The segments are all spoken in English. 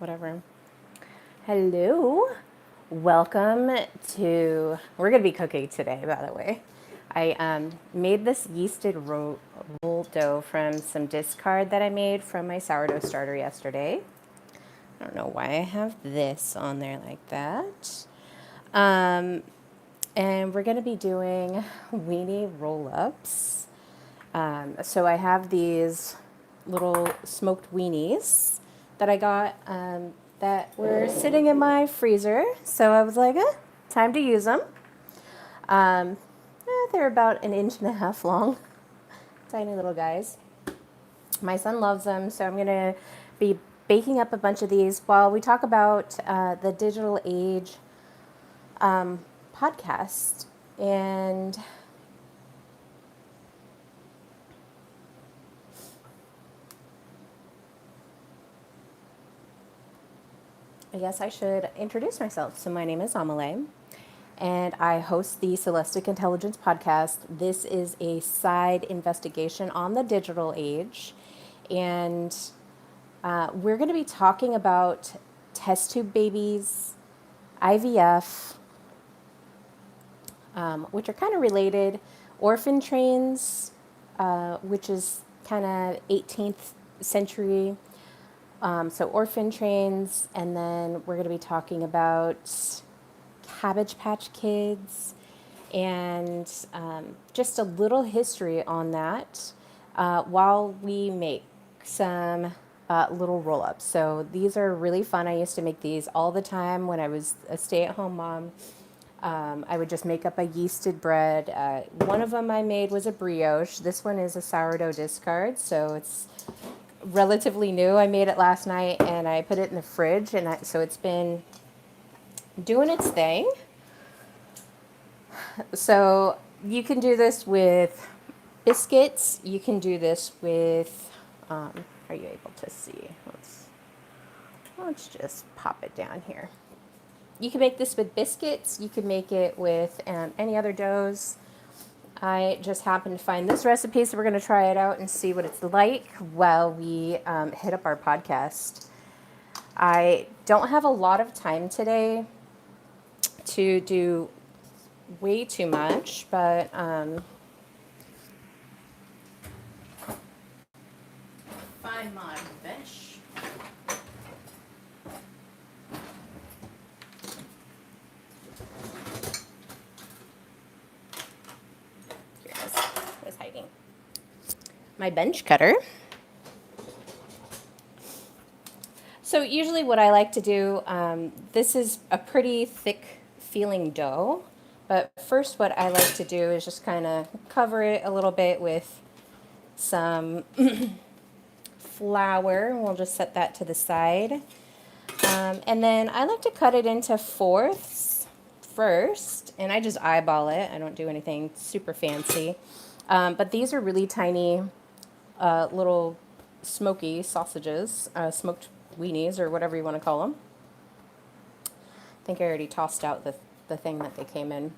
whatever. Hello. Welcome to, we're going to be cooking today, by the way. I made this yeasted roll dough from some discard that I made from my sourdough starter yesterday. I don't know why I have this on there like that. And we're going to be doing weenie roll-ups. So I have these little smoked weenies that I got that were sitting in my freezer. So I was like, time to use them. They're about 1.5 inches long, tiny little guys. My son loves them, so I'm going to be baking up a bunch of these while we talk about the digital age podcast. And I guess I should introduce myself. So my name is Amelie, and I host the Celestic Intelligence podcast. This is a side investigation on the digital age, and we're going to be talking about test tube babies, IVF, which are kind of related, orphan trains, which is kind of 18th century. So orphan trains, and then we're going to be talking about Cabbage Patch Kids, and just a little history on that while we make some little roll-ups. So these are really fun. I used to make these all the time when I was a stay-at-home mom. I would just make up a yeasted bread. One of them I made was a brioche. This one is a sourdough discard, so it's relatively new. I made it last night and I put it in the fridge, and so it's been doing its thing. So you can do this with biscuits. You can do this with, are you able to see? Let's just pop it down here. You can make this with biscuits. You can make it with any other doughs. I just happened to find this recipe, so we're going to try it out and see what it's like while we hit up our podcast. I don't have a lot of time today to do way too much, but find my bench. Here it is. It was hiding. My bench cutter. So usually what I like to do, this is a pretty thick feeling dough, but first what I like to do is just kind of cover it a little bit with some flour. We'll just set that to the side. And then I like to cut it into fourths first, and I just eyeball it. I don't do anything super fancy. But these are really tiny little smoky sausages, smoked weenies, or whatever you want to call them. I think I already tossed out the thing that they came in.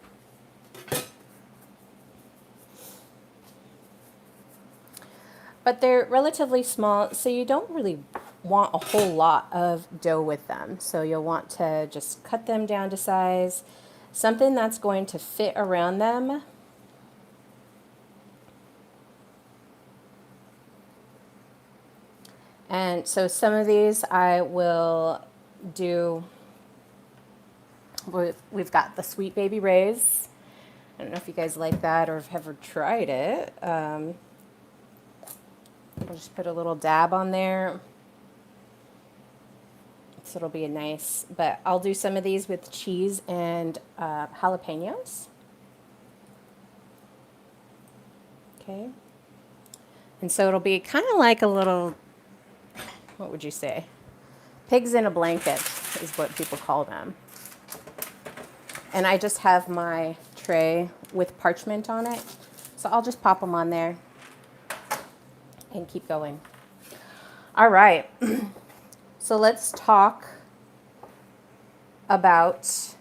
But they're relatively small, so you don't really want a whole lot of dough with them. So you'll want to just cut them down to size, something that's going to fit around them. And so some of these I will do, we've got the Sweet Baby Rays. I don't know if you guys like that or have ever tried it. I'll just put a little dab on there. So it'll be a nice, but I'll do some of these with cheese and jalapenos. Okay. And so it'll be kind of like a little, what would you say? Pigs in a blanket is what people call them. And I just have my tray with parchment on it. So I'll just pop them on there and keep going. All right. So let's talk about,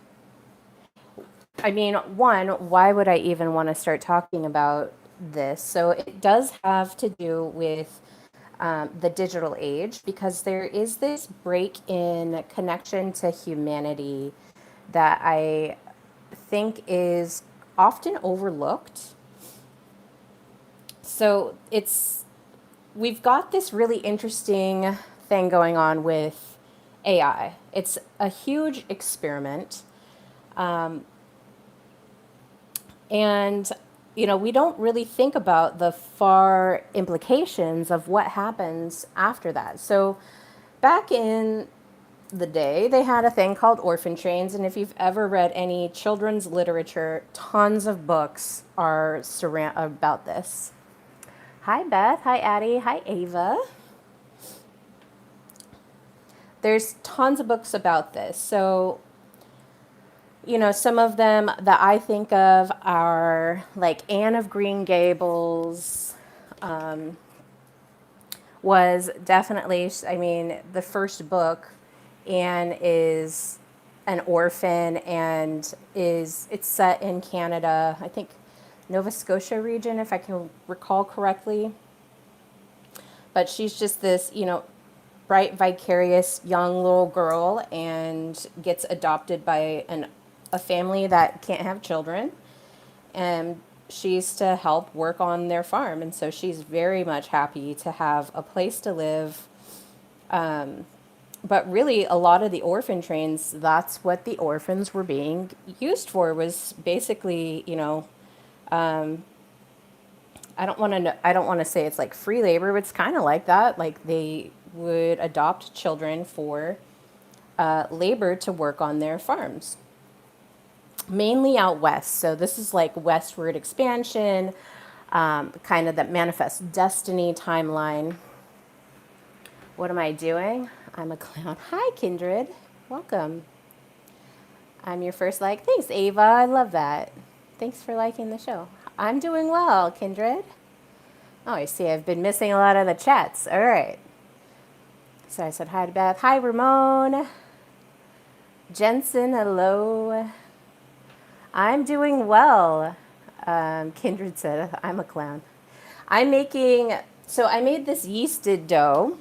one, why would I even want to start talking about this? So it does have to do with the digital age, because there is this break in connection to humanity that I think is often overlooked. So we've got this really interesting thing going on with AI. It's a huge experiment. And, we don't really think about the far implications of what happens after that. So back in the day, they had a thing called orphan trains. And if you've ever read any children's literature, tons of books are about this. Hi, Beth. Hi, Addie. Hi, Ava. There's tons of books about this. So, some of them that I think of are like Anne of Green Gables, was definitely, the first book. Anne is an orphan and it's set in Canada, I think Nova Scotia region, if I can recall correctly. But she's just this, bright, vicarious young little girl and gets adopted by a family that can't have children. And she's to help work on their farm. And so she's very much happy to have a place to live. But really, a lot of the orphan trains, that's what the orphans were being used for, was basically, I don't want to say it's like free labor, but it's kind of like that. Like they would adopt children for labor to work on their farms, mainly out west. So this is like westward expansion, kind of that manifest destiny timeline. What am I doing? I'm a clown. Hi, Kindred. Welcome. I'm your first like. Thanks, Ava. I love that. Thanks for liking the show. I'm doing well, Kindred. Oh, I see. I've been missing a lot of the chats. All right. So I said hi to Beth. Hi, Ramon. Jensen, hello. I'm doing well. Kindred said, I'm a clown. I made this yeasted dough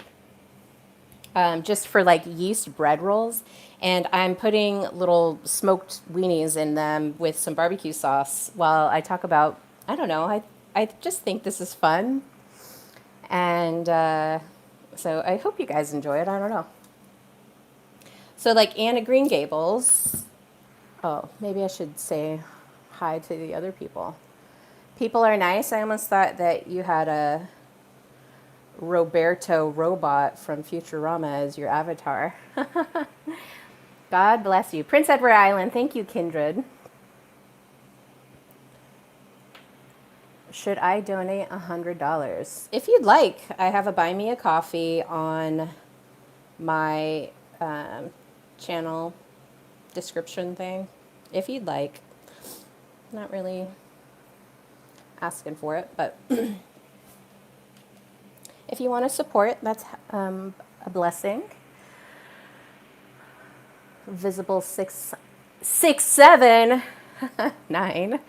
just for like yeast bread rolls. And I'm putting little smoked weenies in them with some barbecue sauce while I talk about, I don't know, I just think this is fun. And so I hope you guys enjoy it. I don't know. So like Anne of Green Gables. Oh, maybe I should say hi to the other people. People are nice. I almost thought that you had a Roberto robot from Futurama as your avatar. God bless you. Prince Edward Island. Thank you, Kindred. Should I donate $100? If you'd like, I have a Buy Me a Coffee on my channel description thing. If you'd like. Not really asking for it, but if you want to support, that's a blessing. Visible 667 9.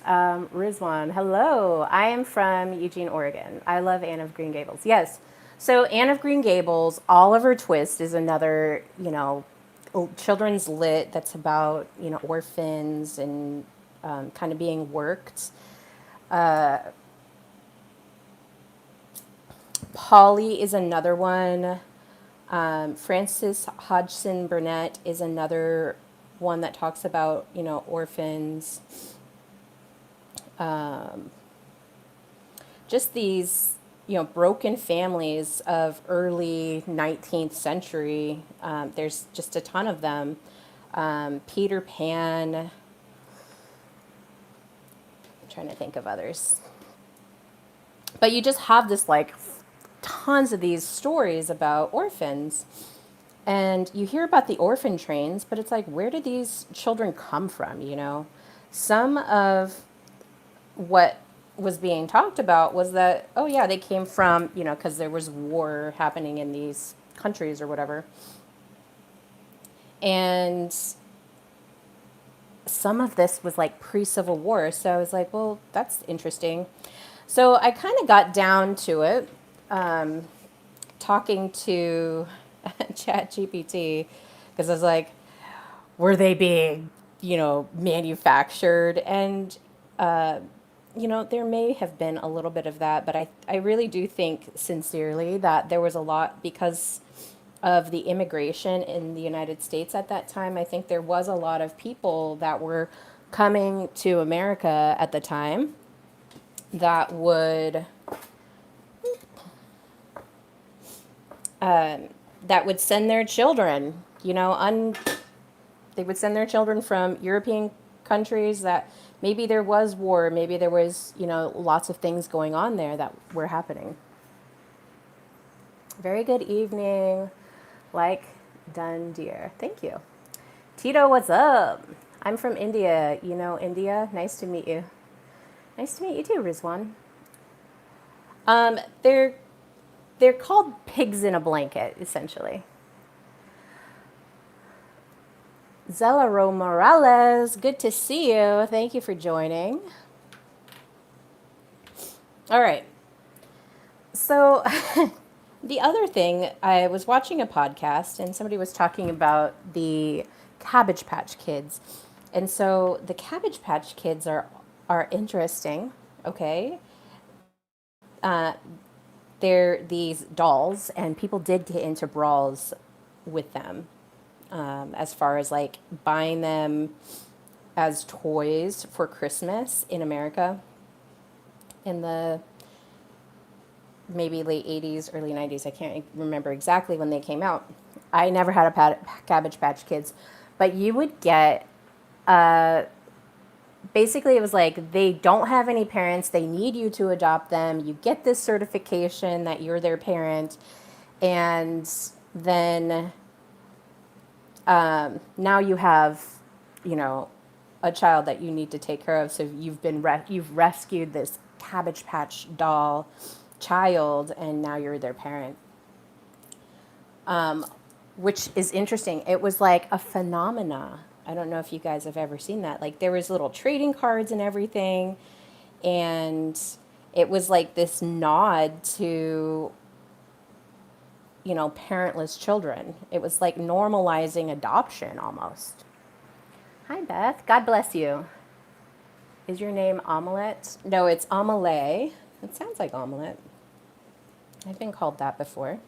Rizwan, hello. I am from Eugene, Oregon. I love Anne of Green Gables. Yes. So Anne of Green Gables, Oliver Twist is another, children's lit that's about, orphans and kind of being worked. Polly is another one. Frances Hodgson Burnett is another one that talks about, orphans. Just these, broken families of early 19th century. There's just a ton of them. Peter Pan. I'm trying to think of others. But you just have this like tons of these stories about orphans. And you hear about the orphan trains, but it's like, where did these children come from, Some of what was being talked about was that, oh yeah, they came from, because there was war happening in these countries or whatever. And some of this was like pre-Civil War. So I was like, well, that's interesting. So I kind of got down to it. talking to ChatGPT because I was like, were they being, manufactured? And, there may have been a little bit of that, but I really do think sincerely that there was a lot because of the immigration in the United States at that time. I think there was a lot of people that were coming to America at the time that would send their children, they would send their children from European countries that maybe there was war, maybe there was, lots of things going on there that were happening. Very good evening. Like done, dear. Thank you. Tito, what's up? I'm from India. You know India? Nice to meet you. Nice to meet you too, Rizwan. Um, they're they're called pigs in a blanket, essentially. Zelaro Morales, good to see you. Thank you for joining. All right. So, the other thing, I was watching a podcast and somebody was talking about the Cabbage Patch Kids. And so the Cabbage Patch Kids are interesting, okay? Uh, they're these dolls, and people did get into brawls with them, as far as like buying them as toys for Christmas in America in the maybe late 80s, early 90s. I can't remember exactly when they came out. I never had a Cabbage Patch Kids, but you would get, basically, it was like they don't have any parents. They need you to adopt them. You get this certification that you're their parent. And then now you have, you know, a child that you need to take care of. So you've rescued this Cabbage Patch doll child, and now you're their parent, which is interesting. It was like a phenomena. I don't know if you guys have ever seen that. Like there was little trading cards and everything, and it was like this nod to, you know, parentless children. It was like normalizing adoption almost. Hi, Beth. God bless you. Is your name Omelette? No, it's Amelie. It sounds like omelette. I've been called that before.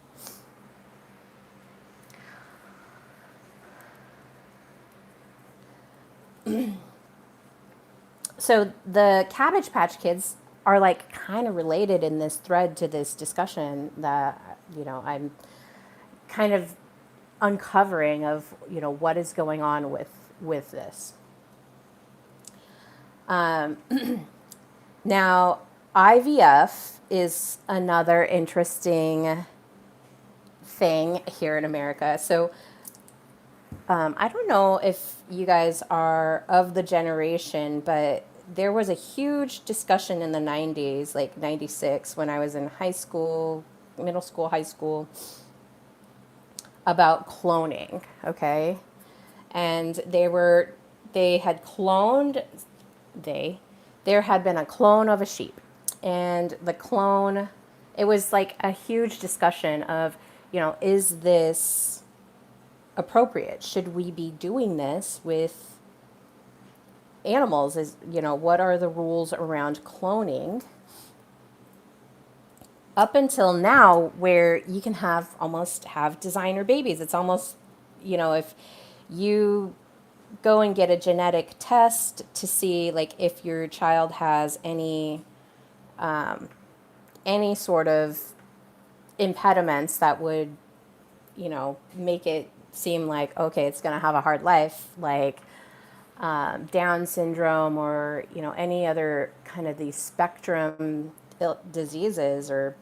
So the Cabbage Patch Kids are like kind of related in this thread to this discussion that, you know, I'm kind of uncovering of, you know, what is going on with this. Now, IVF is another interesting thing here in America. So I don't know if you guys are of the generation, but there was a huge discussion in the 90s, like 96, when I was in high school, middle school, high school, about cloning, okay? And they had cloned, there had been a clone of a sheep. And the clone, it was like a huge discussion of, you know, is this appropriate? Should we be doing this with animals? Is, you know, what are the rules around cloning? Up until now, where you can almost have designer babies. It's almost, you know, if you go and get a genetic test to see like if your child has any sort of impediments that would, you know, make it seem like, okay, it's going to have a hard life, like Down syndrome or, you know, any other kind of these spectrum diseases, or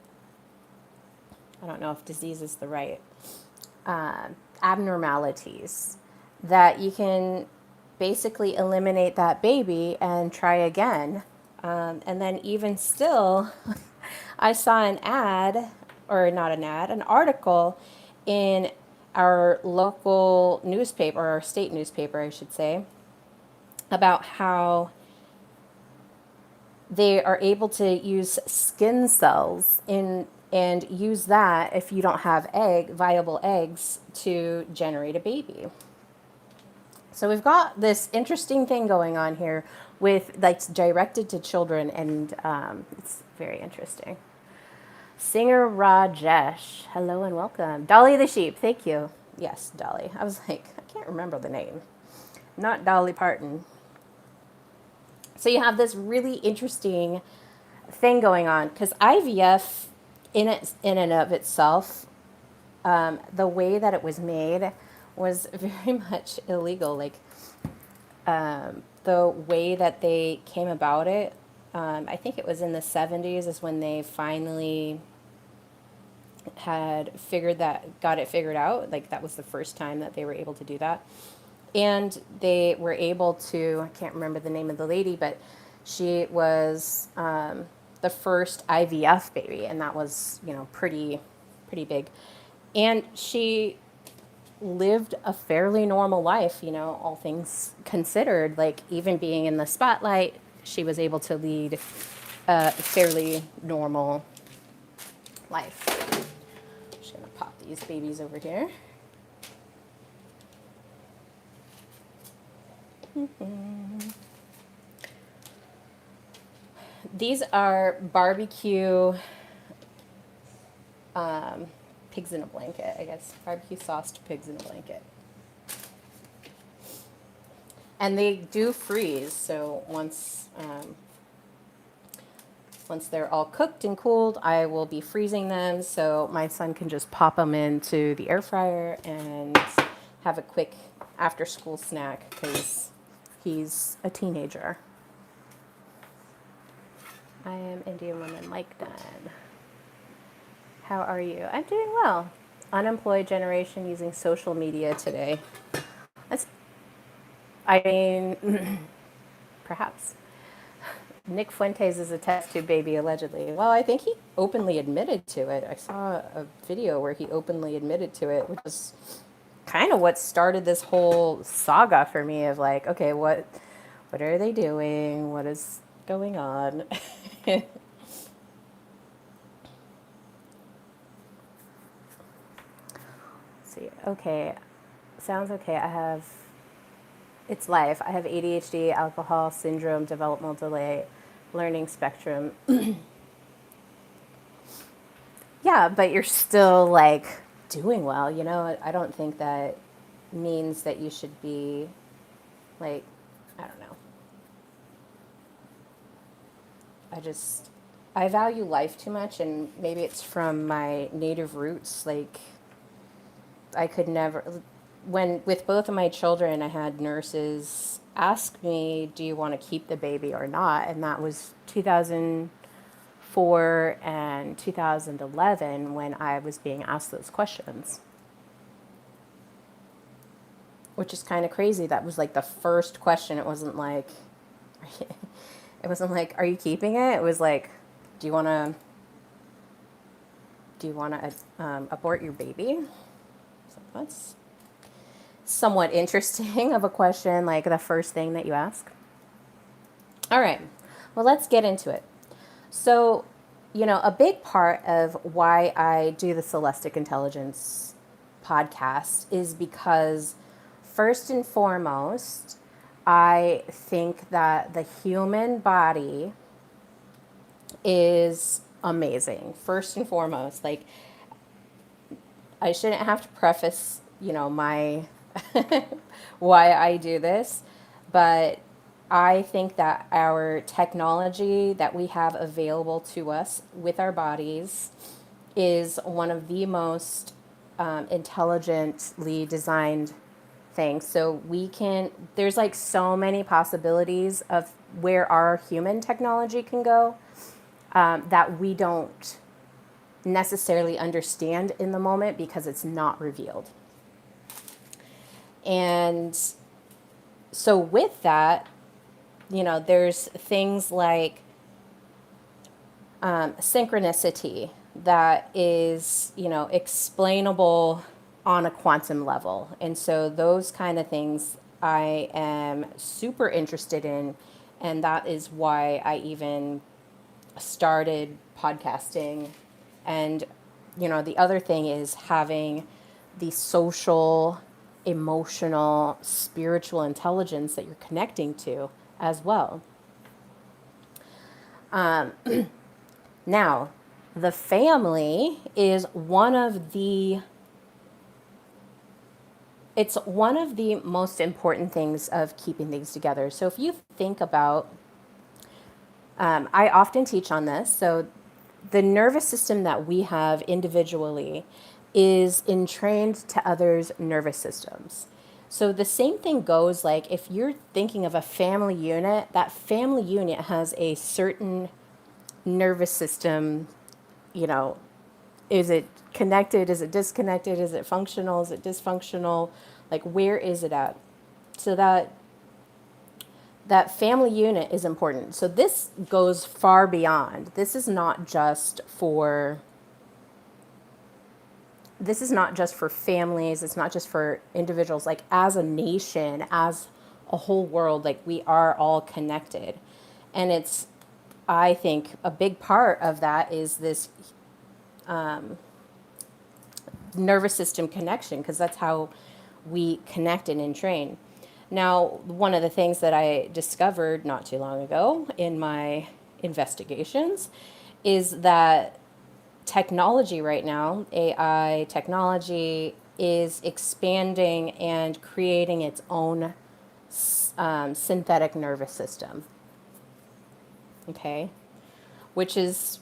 I don't know if disease is the right, abnormalities, that you can basically eliminate that baby and try again. And then even still, I saw an ad, or not an ad, an article in our local newspaper, or our state newspaper, I should say, about how they are able to use skin cells in and use that if you don't have viable eggs to generate a baby. So we've got this interesting thing going on here with that's directed to children, and it's very interesting. Singer Rajesh, hello and welcome. Dolly the sheep, thank you. Yes, Dolly. I was like, I can't remember the name. Not Dolly Parton. So you have this really interesting thing going on because IVF, in and of itself, the way that it was made was very much illegal. Like the way that they came about it, I think it was in the 70s is when they finally got it figured out. Like that was the first time that they were able to do that. And they were able to, I can't remember the name of the lady, but she was the first IVF baby, and that was, pretty big. And she lived a fairly normal life, all things considered. Like even being in the spotlight, she was able to lead a fairly normal life. I'm just gonna pop these babies over here. These are barbecue pigs in a blanket, I guess. Barbecue sauced pigs in a blanket. And they do freeze, so once they're all cooked and cooled, I will be freezing them so my son can just pop them into the air fryer and have a quick after school snack because he's a teenager. I am Indian woman like Dunn. How are you? I'm doing well. Unemployed generation using social media today. Perhaps. Nick Fuentes is a test tube baby, allegedly. Well, I think he openly admitted to it. I saw a video where he openly admitted to it, which is kind of what started this whole saga for me of like, okay, what are they doing? What is going on? See, okay, sounds okay. It's life. I have ADHD, alcohol syndrome, developmental delay, learning spectrum. Yeah, but you're still like doing well, I don't think that means that you should be like, I don't know. I value life too much, and maybe it's from my native roots. Like, I could never, with both of my children, I had nurses ask me, do you want to keep the baby or not? And that was 2004 and 2011 when I was being asked those questions. Which is kind of crazy. That was like the first question. It wasn't like, are you keeping it? It was like, do you want to abort your baby? So that's somewhat interesting of a question, like the first thing that you ask. All right, well, let's get into it. So, a big part of why I do the Celestic Intelligence podcast is because, first and foremost, I think that the human body is amazing. First and foremost, like, I shouldn't have to preface, my why I do this, but I think that our technology that we have available to us with our bodies is one of the most intelligently designed things. So there's like so many possibilities of where our human technology can go that we don't necessarily understand in the moment because it's not revealed. And so with that, there's things like synchronicity that is, explainable on a quantum level. And so those kind of things I am super interested in. And that is why I even started podcasting And, the other thing is having the social, emotional, spiritual intelligence that you're connecting to as well. Now, the family is it's one of the most important things of keeping things together. So if you think about, I often teach on this. So the nervous system that we have individually is entrained to others' nervous systems. So the same thing goes, like if you're thinking of a family unit, that family unit has a certain nervous system, you know, is it connected? Is it disconnected? Is it functional? Is it dysfunctional? Like, where is it at? So that family unit is important. So this goes far beyond. This is not just for families. It's not just for individuals. Like, as a nation, as a whole world, like, we are all connected. And it's, I think, a big part of that is this nervous system connection, because that's how we connect and train. Now, one of the things that I discovered not too long ago in my investigations is that technology right now, AI technology, is expanding and creating its own synthetic nervous system. Okay? Which is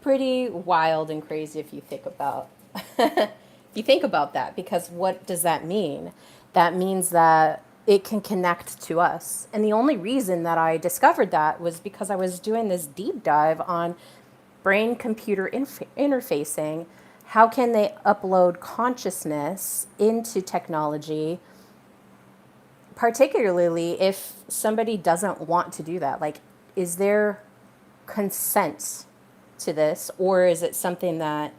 pretty wild and crazy if you think about that, because what does that mean? That means that it can connect to us. And the only reason that I discovered that was because I was doing this deep dive on brain computer interfacing. How can they upload consciousness into technology, particularly if somebody doesn't want to do that? Like, is there consent to this, or is it something that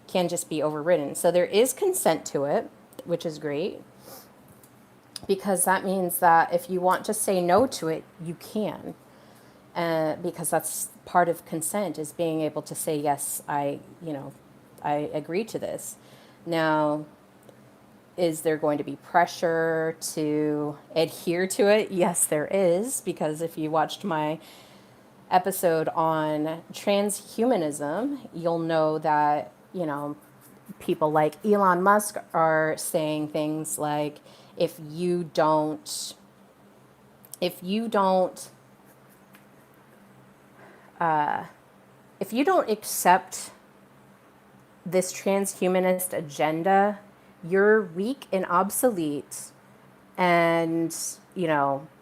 can just be overridden? So there is consent to it, which is great, because that means that if you want to say no to it, you can, because that's part of consent, is being able to say, yes, I agree to this. Now, is there going to be pressure to adhere to it? Yes, there is, because if you watched my episode on transhumanism, you'll know that, people like Elon Musk are saying things like, if you don't accept this transhumanist agenda, you're weak and obsolete and,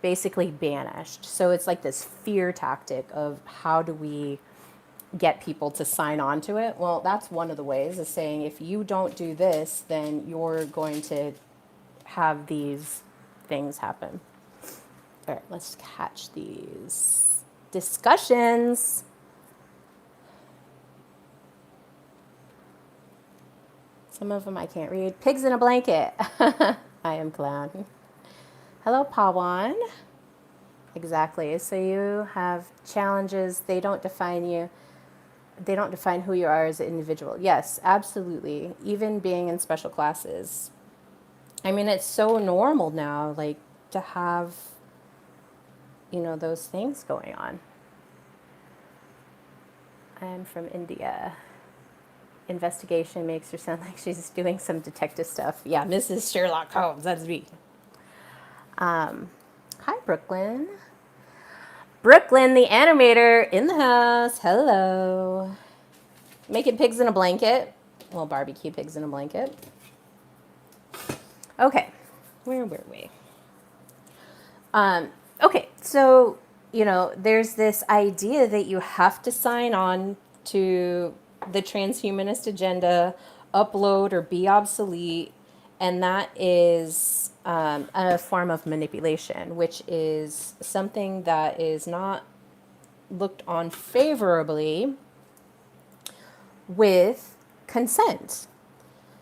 basically banished. So it's like this fear tactic of how do we get people to sign on to it? Well, that's one of the ways, is saying, if you don't do this, then you're going to have these things happen. All right, let's catch these discussions. Some of them I can't read. Pigs in a blanket. I am clown. Hello, Pawan. Exactly. So you have challenges. They don't define you. They don't define who you are as an individual. Yes, absolutely. Even being in special classes. I mean, it's so normal now, like, to have, those things going on. I'm from India. Investigation makes her sound like she's doing some detective stuff. Yeah, Mrs. Sherlock Holmes, that's me. Hi, Brooklyn. Brooklyn, the animator, in the house. Hello. Making pigs in a blanket. Well, barbecue pigs in a blanket. Okay, where were we? Okay, so, there's this idea that you have to sign on to the transhumanist agenda, upload or be obsolete, and that is a form of manipulation, which is something that is not looked on favorably with consent.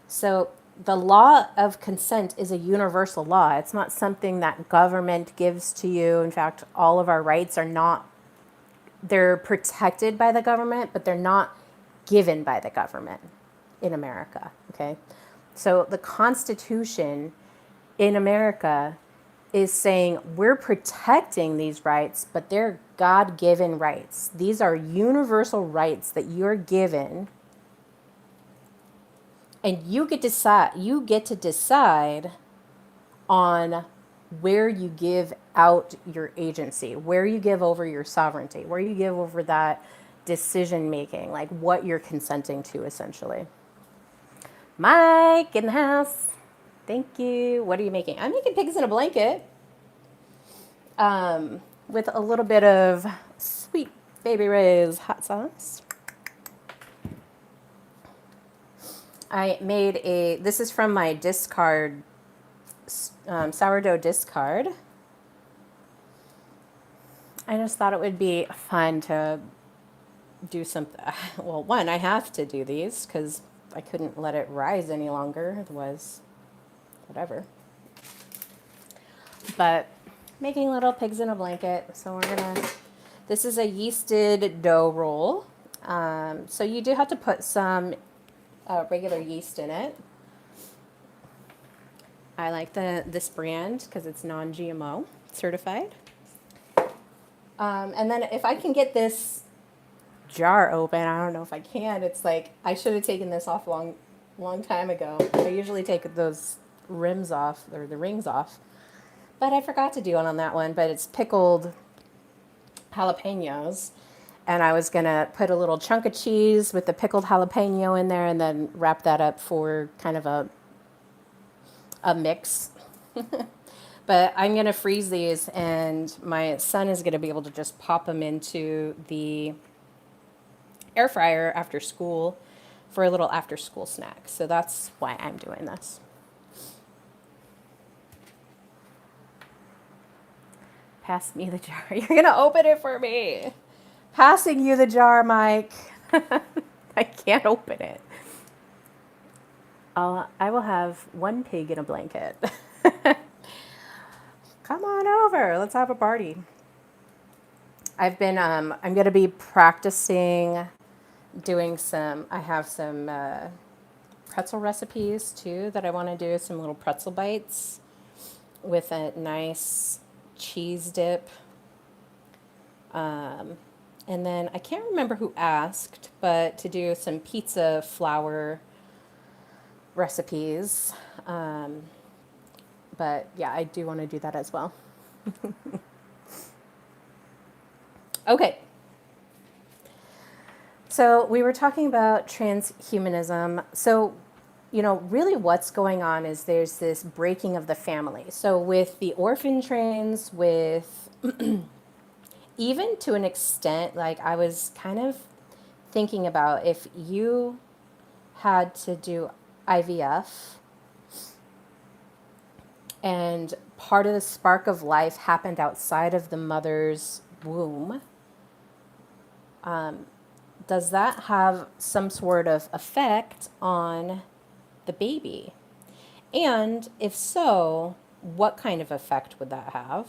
So the law of consent is a universal law. It's not something that government gives to you. In fact, all of our rights are not, they're protected by the government, but they're not given by the government in America, okay? So the Constitution in America is saying we're protecting these rights, but they're God-given rights. These are universal rights that you're given, and you get to decide on where you give out your agency, where you give over your sovereignty, where you give over that decision making, like what you're consenting to essentially. Mike in the house. Thank you. What are you making? I'm making pigs in a blanket with a little bit of sweet Baby Ray's hot sauce. I made this is from my discard, sourdough discard. I just thought it would be fun to do something. Well, one, I have to do these because I couldn't let it rise any longer. Otherwise, whatever. But making little pigs in a blanket. So this is a yeasted dough roll. So you do have to put some regular yeast in it. I like this brand because it's non-GMO certified. And then if I can get this jar open, I don't know if I can. It's like I should have taken this off long time ago. I usually take those rims off or the rings off, but I forgot to do it on that one. But it's pickled jalapenos, and I was gonna put a little chunk of cheese with the pickled jalapeno in there, and then wrap that up for kind of a mix. But I'm going to freeze these, and my son is going to be able to just pop them into the air fryer after school for a little after school snack. So that's why I'm doing this. Pass me the jar. You're going to open it for me. Passing you the jar, Mike. I can't open it. I will have one pig in a blanket. Come on over. Let's have a party. I'm going to be practicing doing I have some pretzel recipes too that I want to do, some little pretzel bites with a nice cheese dip. And then I can't remember who asked, but to do some pizza flour recipes. But yeah, I do want to do that as well. Okay. So we were talking about transhumanism. So, really what's going on is there's this breaking of the family. So with the orphan trains, with even to an extent, like I was kind of thinking about if you had to do IVF, and part of the spark of life happened outside of the mother's womb, does that have some sort of effect on the baby? And if so, what kind of effect would that have?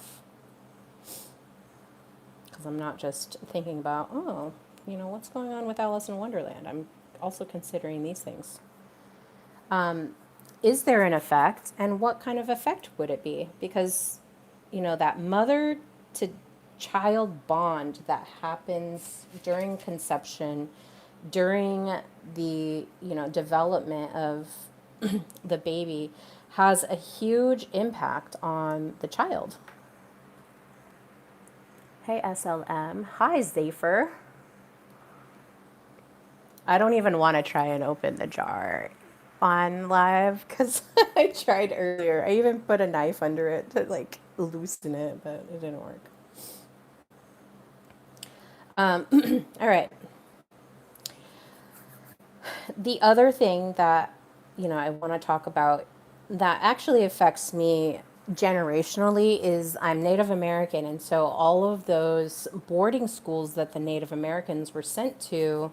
Because I'm not just thinking about, what's going on with Alice in Wonderland? I'm also considering these things. Is there an effect, and what kind of effect would it be? Because, that mother to child bond that happens during conception, during the, development of the baby has a huge impact on the child. Hey, SLM. Hi, Zephyr. I don't even want to try and open the jar on live because I tried earlier. I even put a knife under it to loosen it, but it didn't work. All right. The other thing that, I want to talk about that actually affects me generationally is I'm Native American. And so all of those boarding schools that the Native Americans were sent to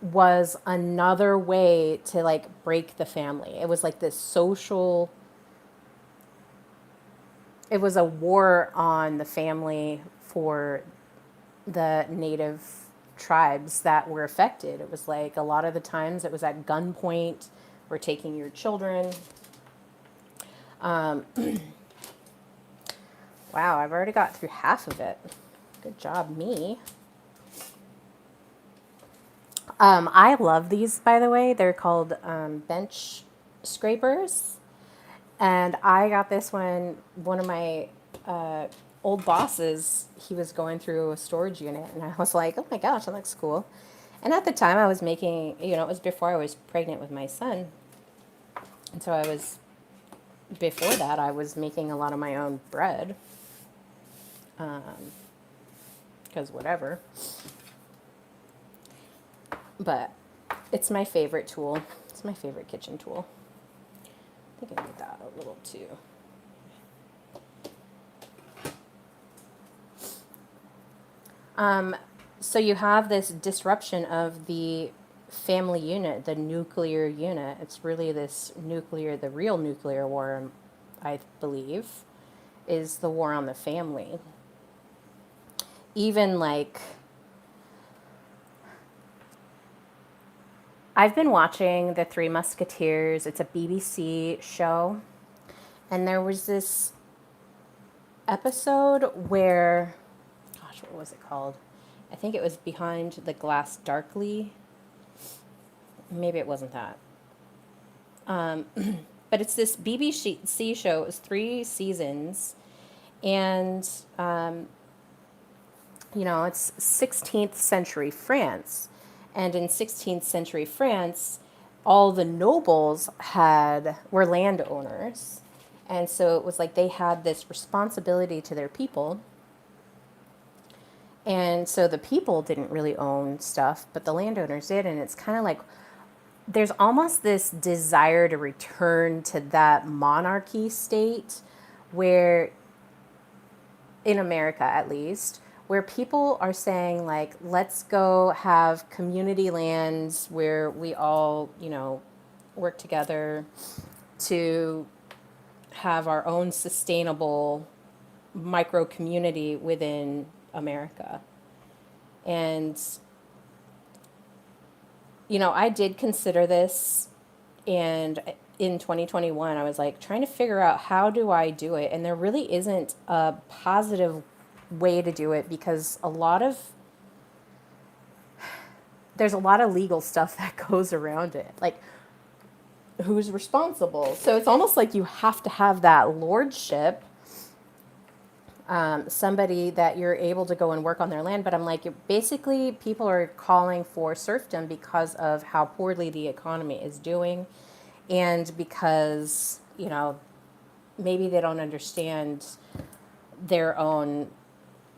was another way to break the family. It was like this social, it was a war on the family for the Native tribes that were affected. It was like a lot of the times it was at gunpoint, we're taking your children. Um, wow, I've already got through half of it. Good job, me. I love these, by the way. They're called bench scrapers. And I got this one of my old bosses, he was going through a storage unit. And I was like, oh my gosh, that looks cool. And at the time I was making, it was before I was pregnant with my son. And so before that, I was making a lot of my own bread. Because whatever. But it's my favorite tool. It's my favorite kitchen tool. I think I need that a little too. So you have this disruption of the family unit, the nuclear unit. It's really the real nuclear war, I believe, is the war on the family. Even like, I've been watching The Three Musketeers. It's a BBC show. And there was this episode where, gosh, what was it called? I think it was Behind the Glass Darkly. Maybe it wasn't that. But it's this BBC show. It was 3 seasons. And, it's 16th century France. And in 16th century France, all the nobles were landowners. And so it was like they had this responsibility to their people. And so the people didn't really own stuff, but the landowners did. And it's kind of like there's almost this desire to return to that monarchy state where, in America at least, where people are saying, like, let's go have community lands where we all, work together to have our own sustainable micro community within America. And, I did consider this, and in 2021, I was like trying to figure out how do I do it. And there really isn't a positive way to do it because there's a lot of legal stuff that goes around it. Like, who's responsible? So it's almost like you have to have that lordship, somebody that you're able to go and work on their land. But I'm like, basically people are calling for serfdom because of how poorly the economy is doing. And because, maybe they don't understand their own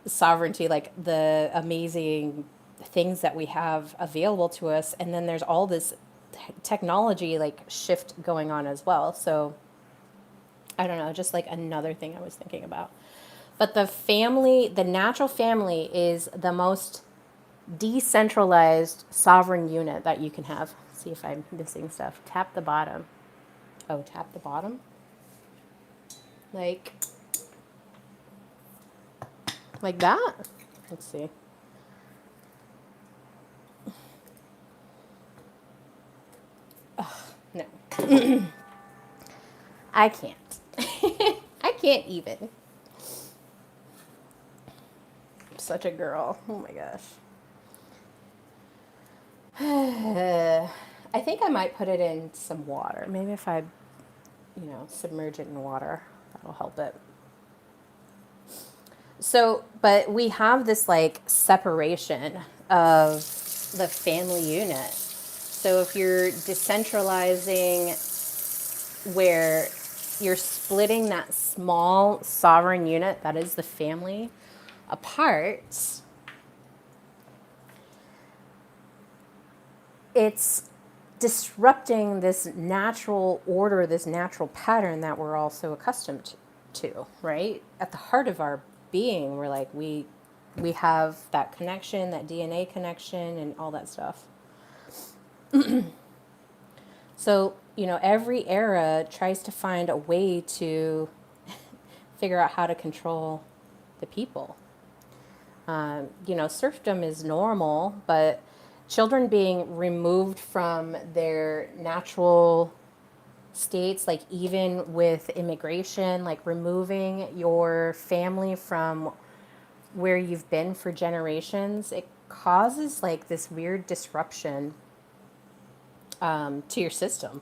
sovereignty, like the amazing things that we have available to us. And then there's all this technology like shift going on as well. So I don't know, just like another thing I was thinking about. But the natural family is the most decentralized sovereign unit that you can have. Let's see if I'm missing stuff. Tap the bottom. Oh, tap the bottom? Like that? Let's see. Oh, no. I can't. I can't even. I'm such a girl. Oh my gosh. I think I might put it in some water. Maybe if I, submerge it in water, that'll help it. So, but we have this like separation of the family unit. So if you're decentralizing where you're splitting that small sovereign unit, that is the family, apart, it's disrupting this natural order, this natural pattern that we're all so accustomed to, right? At the heart of our being, we're like, we have that connection, that DNA connection, and all that stuff. So, every era tries to find a way to figure out how to control the people. Serfdom is normal, but children being removed from their natural states, like even with immigration, like removing your family from where you've been for generations, it causes like this weird disruption to your system.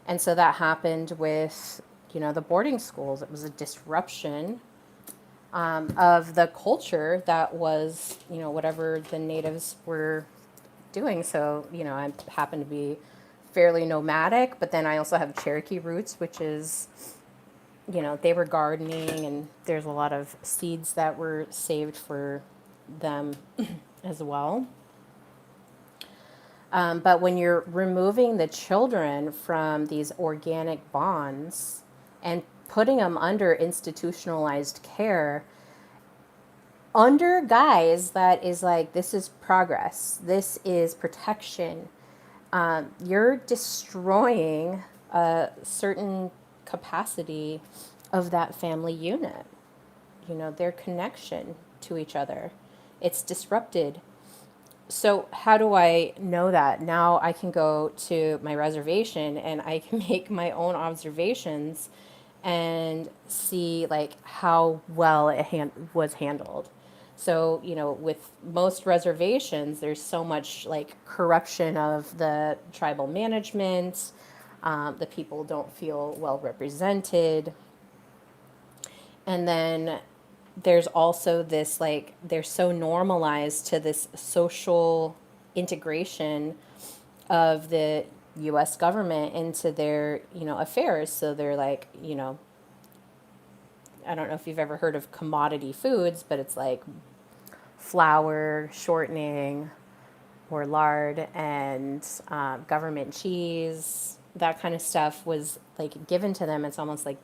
And so that happened with, the boarding schools. It was a disruption of the culture that was, whatever the natives were doing. So, I happen to be fairly nomadic, but then I also have Cherokee roots, which is, they were gardening, and there's a lot of seeds that were saved for them as well. But when you're removing the children from these organic bonds and putting them under institutionalized care, under guise that is like, this is progress, this is protection, you're destroying a certain capacity of that family unit, their connection to each other. It's disrupted. So how do I know that? Now I can go to my reservation and I can make my own observations and see like how well it was handled. So, with most reservations, there's so much like corruption of the tribal management. The people don't feel well represented. And then there's also this like, they're so normalized to this social integration of the US government into their, affairs. So they're like, I don't know if you've ever heard of commodity foods, but it's like flour, shortening, or lard, and government cheese. That kind of stuff was like given to them. It's almost like,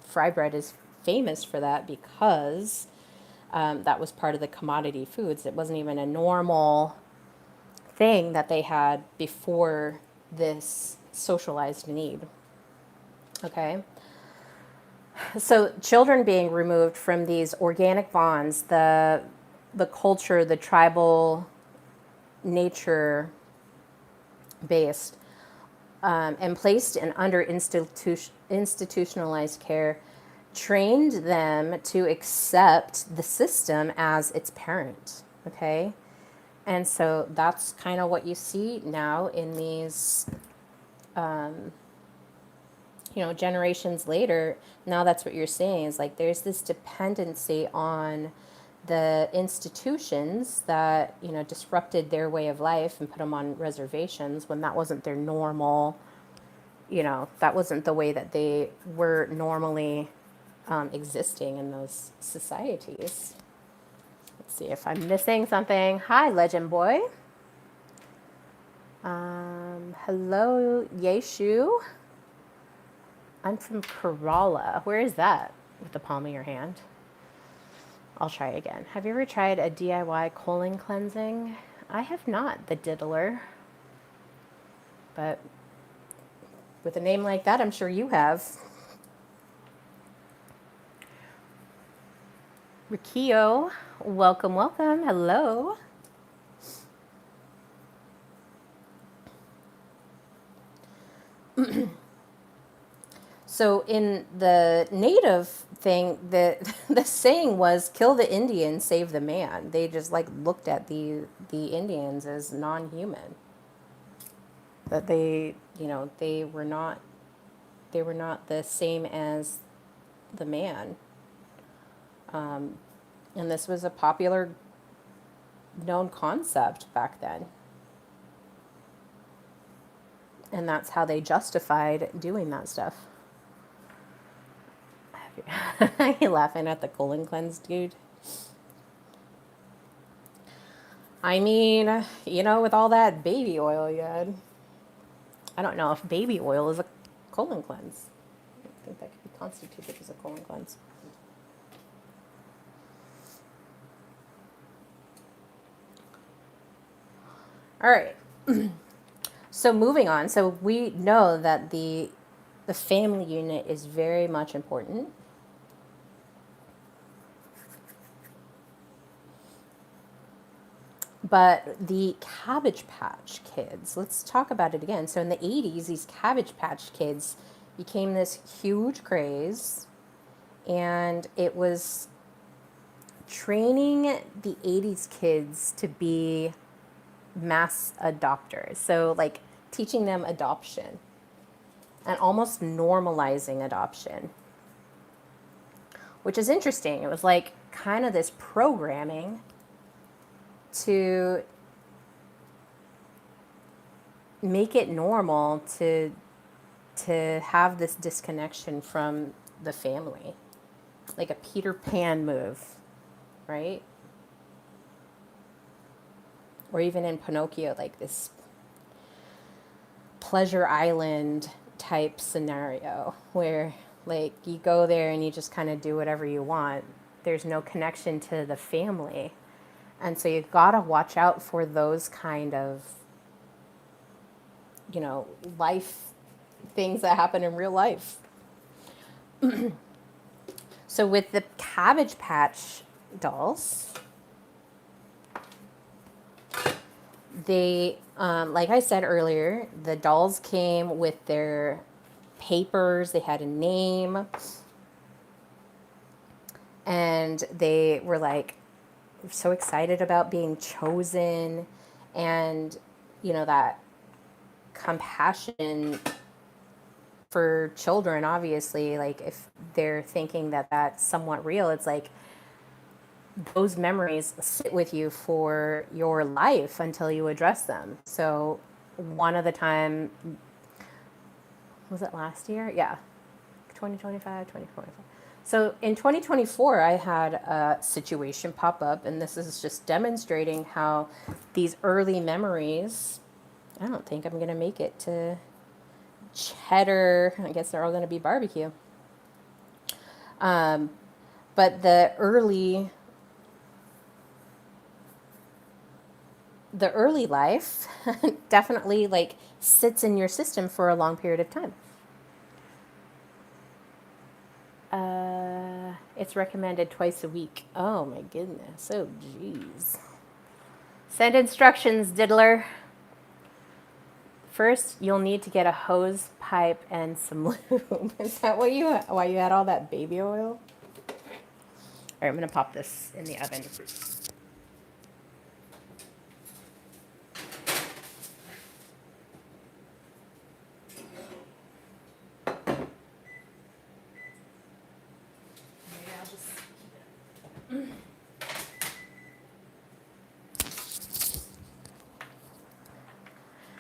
fry bread is famous for that because that was part of the commodity foods. It wasn't even a normal thing that they had before this socialized need. Okay. So children being removed from these organic bonds, the culture, the tribal nature based, and placed in under institutionalized care, trained them to accept the system as its parent. Okay. And so that's kind of what you see now in these, generations later. Now that's what you're seeing is like there's this dependency on the institutions that, disrupted their way of life and put them on reservations when that wasn't their normal, that wasn't the way that they were normally existing in those societies. Let's see if I'm missing something. Hi, Legend Boy. Hello, Yeshu. I'm from Kerala. Where is that? With the palm of your hand. I'll try again. Have you ever tried a DIY colon cleansing? I have not, the diddler. But with a name like that, I'm sure you have. Rikio, welcome, welcome. Hello. So in the native thing, the saying was, kill the Indian, save the man. They just like looked at the Indians as non-human. That they were not the same as the man. And this was a popular known concept back then. And that's how they justified doing that stuff. Are you laughing at the colon cleanse, dude? I mean, with all that baby oil you had. I don't know if baby oil is a colon cleanse. I think that could be constituted as a colon cleanse. All right. So moving on. So we know that the family unit is very much important. But the Cabbage Patch Kids, let's talk about it again. So in the 80s, these Cabbage Patch Kids became this huge craze, and it was training the 80s kids to be mass adopters. So, like, teaching them adoption and almost normalizing adoption, which is interesting. It was like kind of this programming to make it normal to have this disconnection from the family, like a Peter Pan move, right? Or even in Pinocchio, like this Pleasure Island type scenario where, like, you go there and you just kind of do whatever you want. There's no connection to the family. And so you've got to watch out for those kind of, life things that happen in real life. So with the Cabbage Patch dolls, they, like I said earlier, the dolls came with their papers. They had a name. And they were like so excited about being chosen, and, that compassion for children, obviously, like if they're thinking that that's somewhat real, it's like those memories sit with you for your life until you address them. So one of the time, was it last year? Yeah. 2025, 2025. So in 2024, I had a situation pop up, and this is just demonstrating how these early memories, I don't think I'm going to make it to cheddar. I guess they're all going to be barbecue. But the early life definitely like sits in your system for a long period of time. It's recommended twice a week. Oh my goodness. Oh geez. Send instructions, diddler. First, you'll need to get a hose pipe and some lube. Is that why you had all that baby oil? All right, I'm gonna pop this in the oven.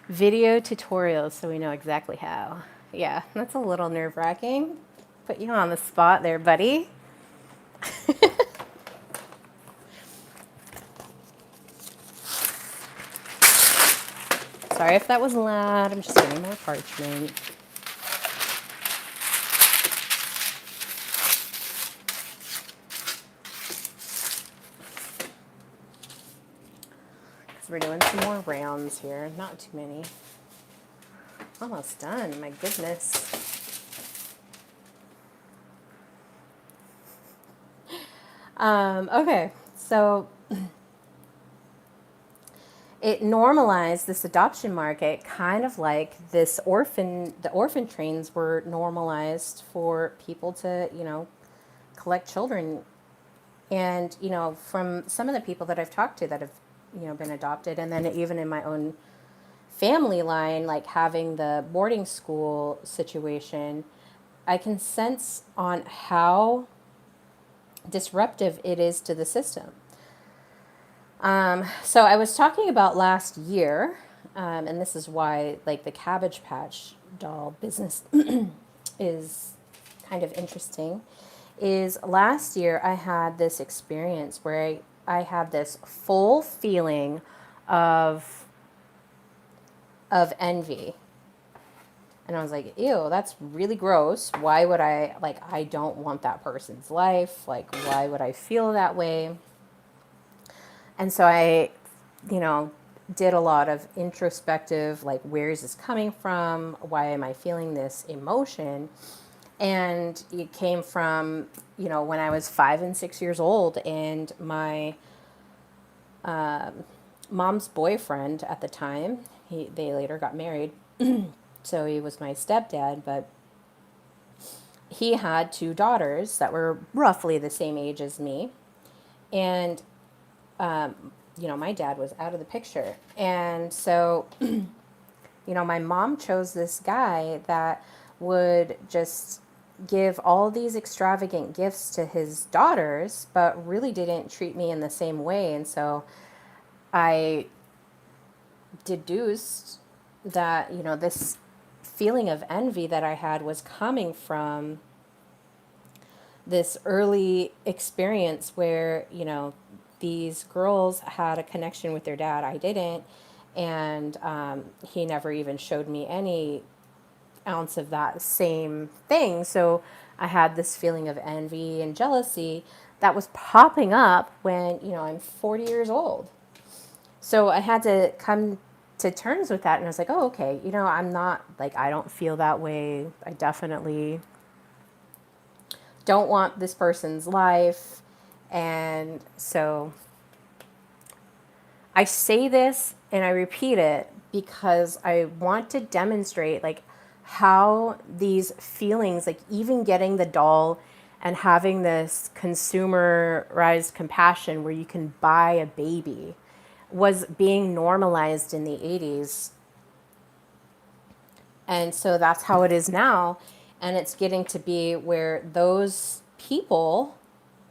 Video tutorials so we know exactly how. Yeah, that's a little nerve-wracking. Put you on the spot there, buddy. Sorry if that was loud. I'm just getting more parchment. We're doing some more rounds here. Not too many. Almost done. My goodness. Okay, so it normalized this adoption market, kind of like the orphan trains were normalized for people to, collect children. And, from some of the people that I've talked to that have, been adopted, and then even in my own family line, like having the boarding school situation, I can sense on how disruptive it is to the system. So I was talking about last year, and this is why like the Cabbage Patch doll business is kind of interesting, is last year I had this experience where I had this full feeling of envy. And I was like, ew, that's really gross. Why would I don't want that person's life. Like, why would I feel that way? And so I, did a lot of introspective, like, where is this coming from? Why am I feeling this emotion? And it came from, when I was 5 and 6 years old, and my mom's boyfriend at the time, they later got married, so he was my stepdad, but he had two daughters that were roughly the same age as me. And, my dad was out of the picture. And so, my mom chose this guy that would just give all these extravagant gifts to his daughters, but really didn't treat me in the same way. And so I deduced that, this feeling of envy that I had was coming from this early experience where, these girls had a connection with their dad. I didn't. And he never even showed me any ounce of that same thing. So I had this feeling of envy and jealousy that was popping up when, I'm 40 years old. So I had to come to terms with that. And I was like, oh, okay, I'm not like, I don't feel that way. I definitely don't want this person's life. And so I say this and I repeat it because I want to demonstrate like how these feelings, like even getting the doll and having this consumerized compassion where you can buy a baby, was being normalized in the 80s. And so that's how it is now. And it's getting to be where those people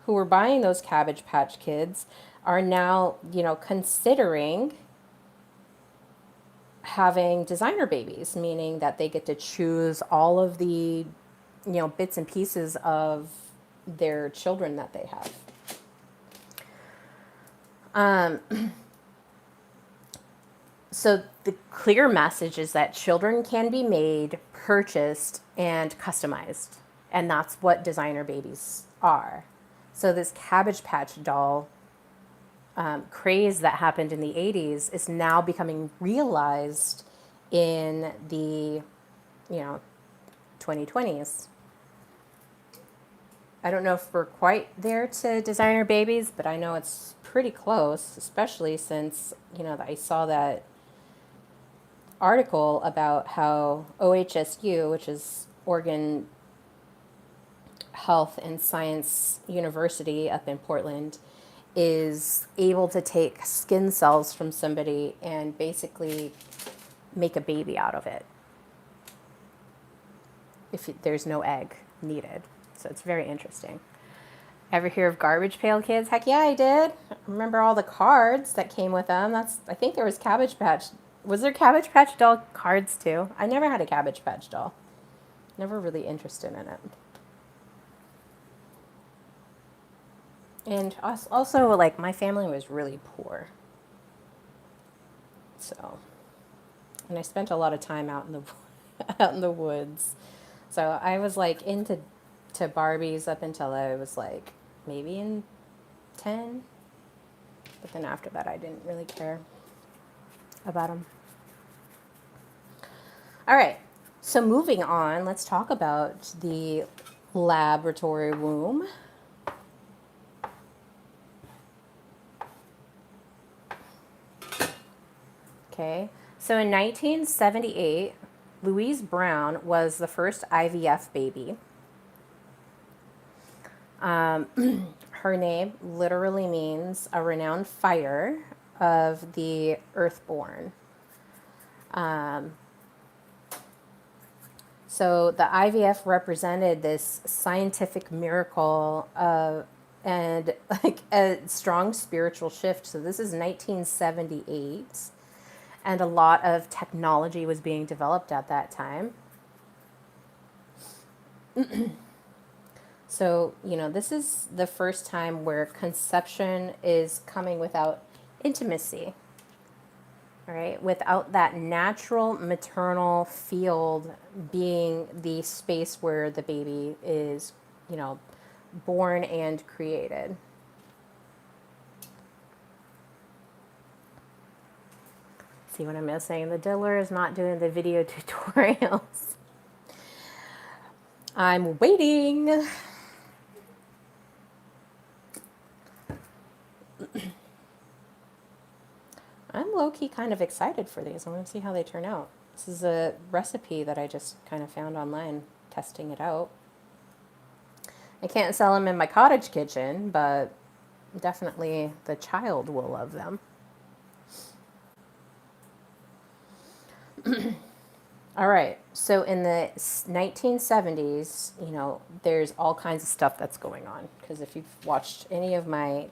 who were buying those Cabbage Patch Kids are now, considering having designer babies, meaning that they get to choose all of the, bits and pieces of their children that they have. So the clear message is that children can be made, purchased, and customized. And that's what designer babies are. So this Cabbage Patch doll craze that happened in the 80s is now becoming realized in the, 2020s. I don't know if we're quite there to designer babies, but I know it's pretty close, especially since, I saw that article about how OHSU, which is Oregon Health and Science University up in Portland, is able to take skin cells from somebody and basically make a baby out of it if there's no egg needed. So it's very interesting. Ever hear of Garbage Pail Kids? Heck yeah, I did. I remember all the cards that came with them. I think there was Cabbage Patch. Was there Cabbage Patch doll cards too? I never had a Cabbage Patch doll. Never really interested in it. And also, like, my family was really poor. So, and I spent a lot of time out in the out in the woods. So I was like into Barbies up until I was like maybe in 10. But then after that, I didn't really care about them. All right. So moving on, let's talk about the laboratory womb. Okay. So in 1978, Louise Brown was the first IVF baby. Her name literally means a renowned fighter of the earthborn. So the IVF represented this scientific miracle and like a strong spiritual shift. So this is 1978, and a lot of technology was being developed at that time. So, this is the first time where conception is coming without intimacy, all right? Without that natural maternal field being the space where the baby is, born and created. See what I'm missing? The diddler is not doing the video tutorials. I'm waiting. low-key kind of excited for these. I want to see how they turn out. This is a recipe that I just kind of found online, testing it out. I can't sell them in my cottage kitchen, but definitely the child will love them. All right, so in the 1970s, there's all kinds of stuff that's going on. Because if you've watched any of my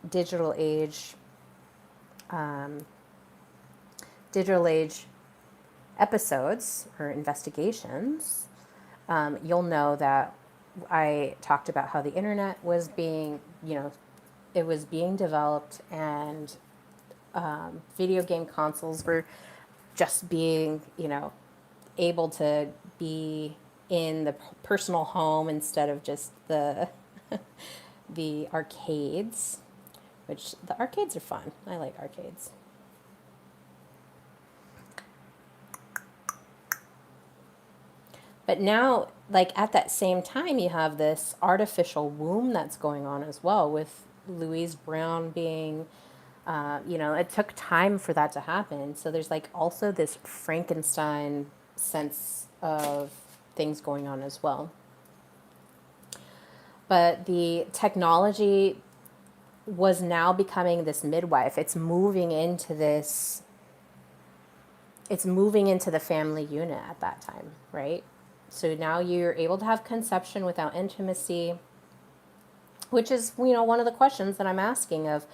digital age episodes or investigations, you'll know that I talked about how the internet was being, it was being developed, and video game consoles were just being, able to be in the personal home instead of just the the arcades, which the arcades are fun. I like arcades. But now, like at that same time, you have this artificial womb that's going on as well, with Louise Brown being, it took time for that to happen. So there's like also this Frankenstein sense of things going on as well. But the technology was now becoming this midwife. It's moving into the family unit at that time, right? So now you're able to have conception without intimacy, which is, one of the questions that I'm asking of,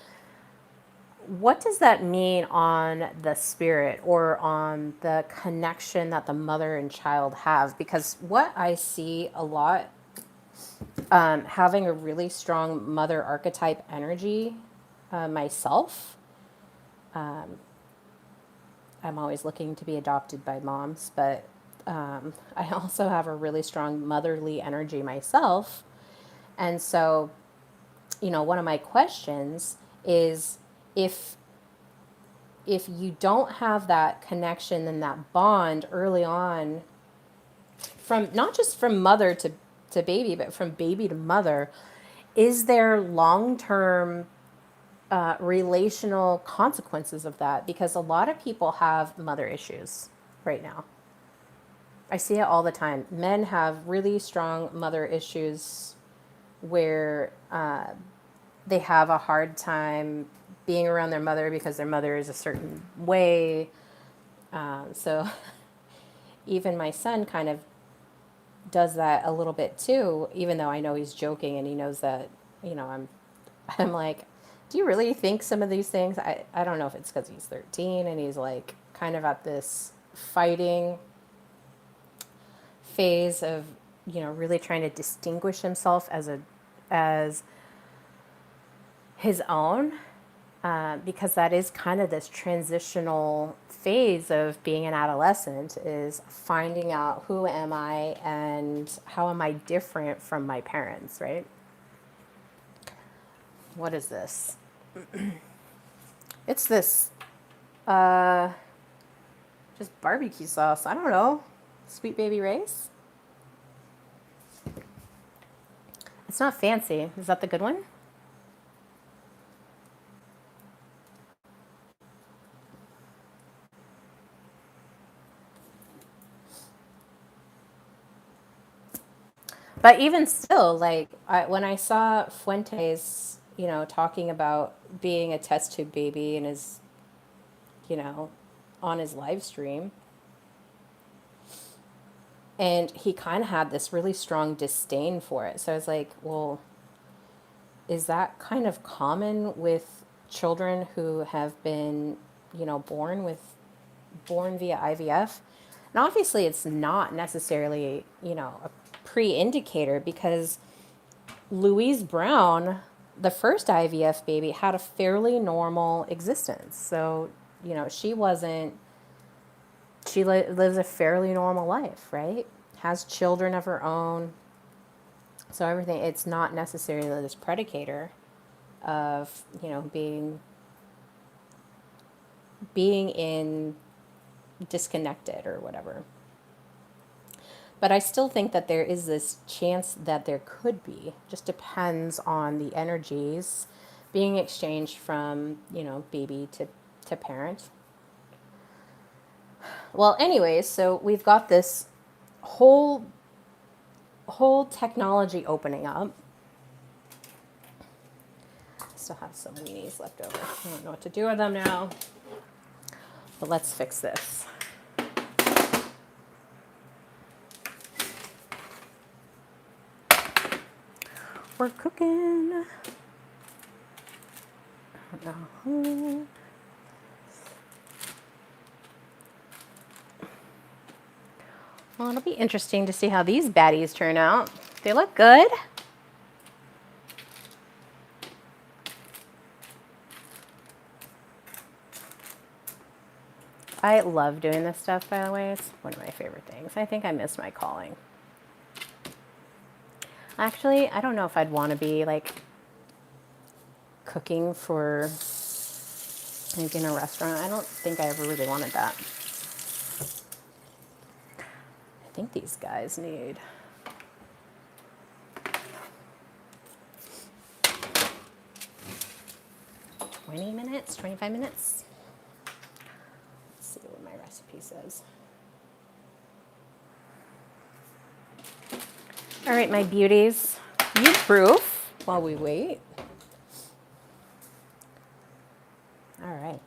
what does that mean on the spirit or on the connection that the mother and child have? Because what I see a lot, having a really strong mother archetype energy myself, I'm always looking to be adopted by moms, but I also have a really strong motherly energy myself. And so, one of my questions is, if you don't have that connection and that bond early on, from not just from mother to baby, but from baby to mother, is there long-term relational consequences of that? Because a lot of people have mother issues right now. I see it all the time. Men have really strong mother issues where they have a hard time being around their mother because their mother is a certain way. So even my son kind of does that a little bit too, even though I know he's joking and he knows that, I'm like, do you really think some of these things? I don't know if it's because he's 13 and he's like kind of at this fighting phase of, really trying to distinguish himself as his own, because that is kind of this transitional phase of being an adolescent, is finding out who am I and how am I different from my parents, right? What is this? It's this just barbecue sauce. I don't know. Sweet Baby Ray's. It's not fancy. Is that the good one? But even still, like when I saw Fuentes, talking about being a test tube baby and his, on his live stream, and he kind of had this really strong disdain for it. So I was like, well, is that kind of common with children who have been, born via IVF? And obviously it's not necessarily, a pre-indicator, because Louise Brown, the first IVF baby, had a fairly normal existence. So, she lives a fairly normal life, right? Has children of her own. So everything, it's not necessarily this predicator of, being in disconnected or whatever. But I still think that there is this chance that there could be. Just depends on the energies being exchanged from, baby to parent. Well, anyways, so we've got this whole technology opening up. Still have some weenies left over. I don't know what to do with them now, but let's fix this. We're cooking. Well, it'll be interesting to see how these baddies turn out. They look good. I love doing this stuff, by the way. It's one of my favorite things. I think I miss my calling. Actually, I don't know if I'd want to be like cooking for like in a restaurant. I don't think I ever really wanted that. I think these guys need 20 minutes, 25 minutes. Let's see what my recipe says. All right, my beauties, you proof while we wait. All right.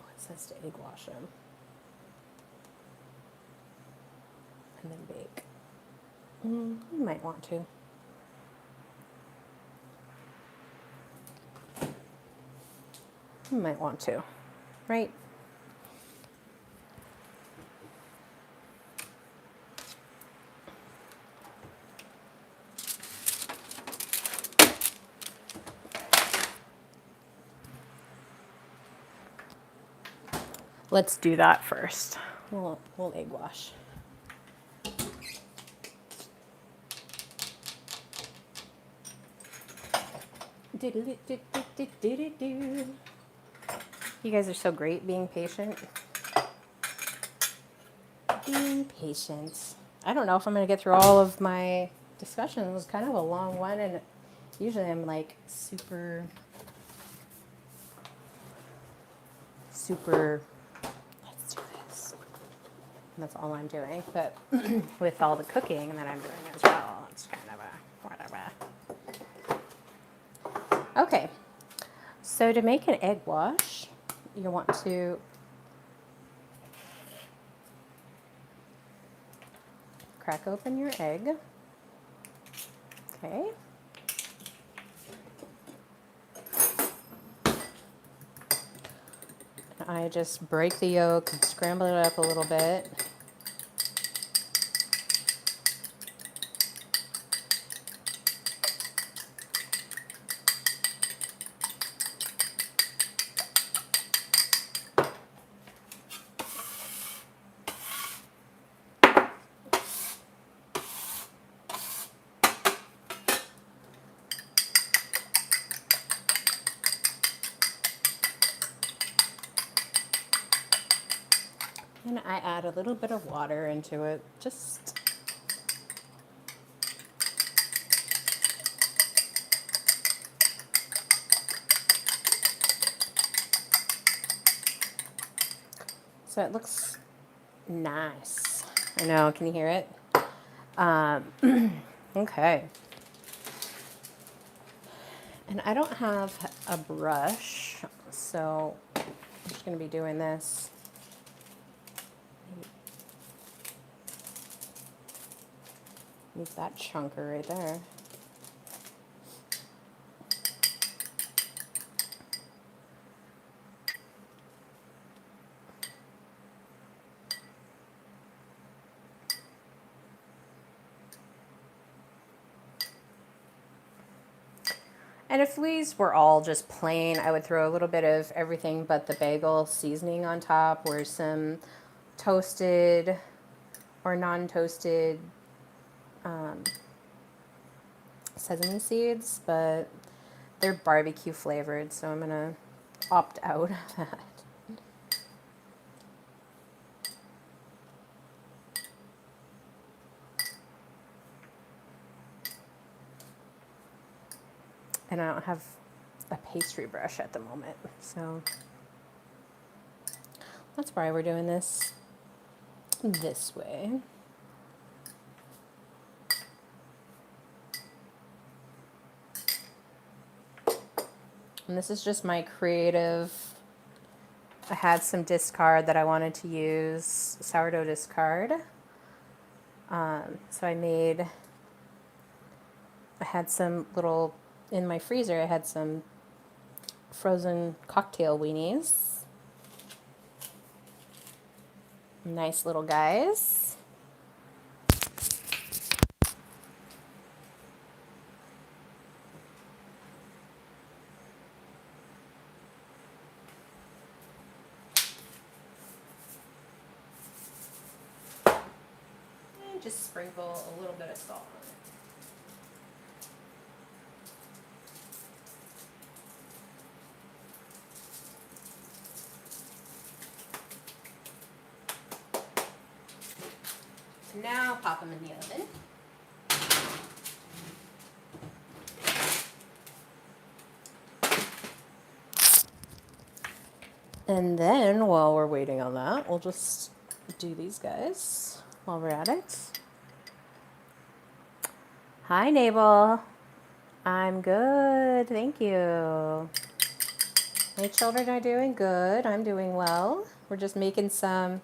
It says to egg wash them and then bake. You might want to. You might want to, right? Let's do that first. We'll egg wash. You guys are so great being patient. Being patient. I don't know if I'm going to get through all of my discussion. It was kind of a long one, and usually I'm like super, let's do this. And that's all I'm doing. But with all the cooking that I'm doing as well, it's kind of a whatever. Okay, so to make an egg wash, you want to crack open your egg. Okay. And I just break the yolk and scramble it up a little bit. And I add a little bit of water into it, just so it looks nice. I know, can you hear it? Okay. And I don't have a brush, so I'm just going to be doing this. Use that chunker right there. And if these were all just plain, I would throw a little bit of everything but the bagel seasoning on top, or some toasted or non-toasted sesame seeds, but they're barbecue flavored, so I'm gonna opt out of that. And I don't have a pastry brush at the moment. So that's why we're doing this way. And this is just my creative. I had some discard that I wanted to use, sourdough discard. So I had some little, in my freezer, I had some frozen cocktail weenies. Nice little guys. And just sprinkle a little bit of salt on it. Now pop them in the oven. And then while we're waiting on that, we'll just do these guys while we're at it. Hi, Nabel. I'm good, thank you. My children are doing good. I'm doing well. We're just making some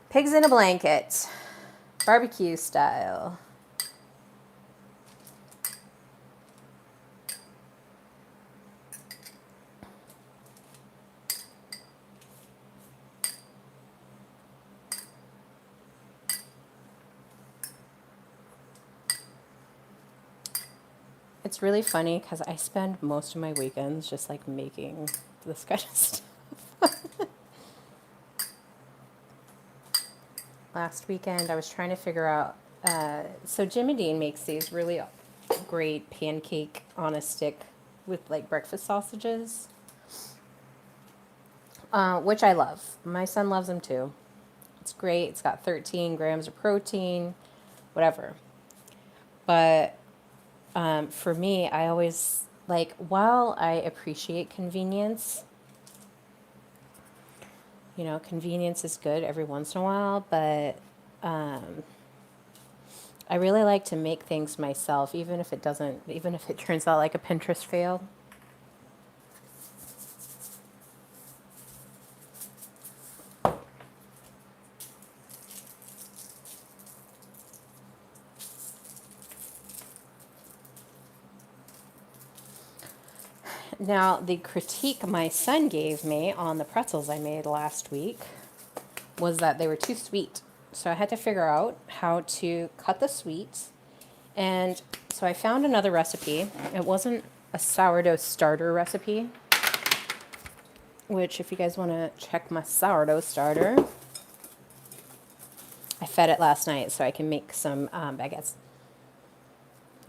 pigs in a blanket, barbecue style. It's really funny because I spend most of my weekends just like making this kind of stuff. Last weekend I was trying to figure out, so Jim and Dean makes these really great pancake on a stick with like breakfast sausages, which I love. My son loves them too. It's great. It's got 13 grams of protein, whatever. But for me, I always, like, while I appreciate convenience, you know, convenience is good every once in a while, but I really like to make things myself, even if it turns out like a Pinterest fail. Now, the critique my son gave me on the pretzels I made last week was that they were too sweet. So I had to figure out how to cut the sweets. And so I found another recipe. It wasn't a sourdough starter recipe, which if you guys want to check my sourdough starter, I fed it last night so I can make some baguettes.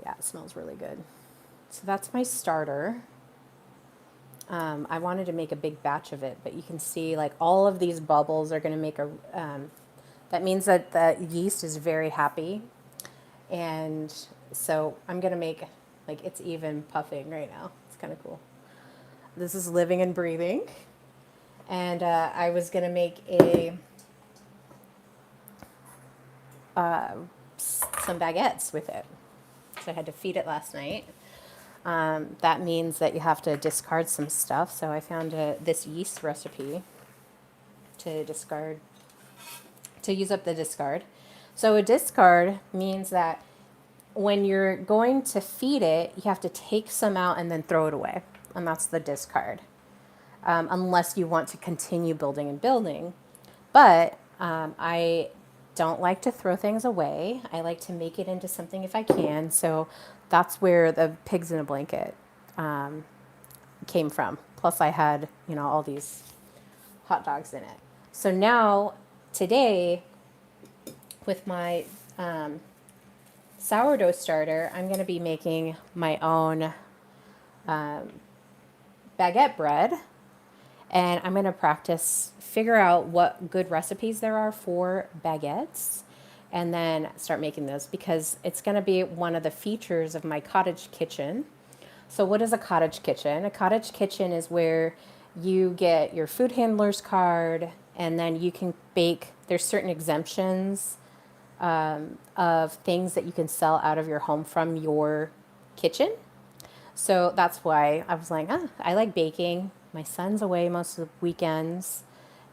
Yeah, it smells really good. So that's my starter. I wanted to make a big batch of it, but you can see like all of these bubbles are going to make a, that means that the yeast is very happy. And so I'm going to make, like, it's even puffing right now. It's kind of cool. This is living and breathing. And I was going to make some baguettes with it. So I had to feed it last night. That means that you have to discard some stuff. So I found this yeast recipe to discard, to use up the discard. So a discard means that when you're going to feed it, you have to take some out and then throw it away. And that's the discard. Unless you want to continue building and building. But I don't like to throw things away. I like to make it into something if I can. So that's where the pigs in a blanket came from. Plus I had, you know, all these hot dogs in it. So now, today, with my sourdough starter, I'm going to be making my own baguette bread. And I'm going to figure out what good recipes there are for baguettes, and then start making those, because it's going to be one of the features of my cottage kitchen. So what is a cottage kitchen? A cottage kitchen is where you get your food handler's card, and then you can bake. There's certain exemptions of things that you can sell out of your home from your kitchen. So that's why I was like, I like baking. My son's away most of the weekends,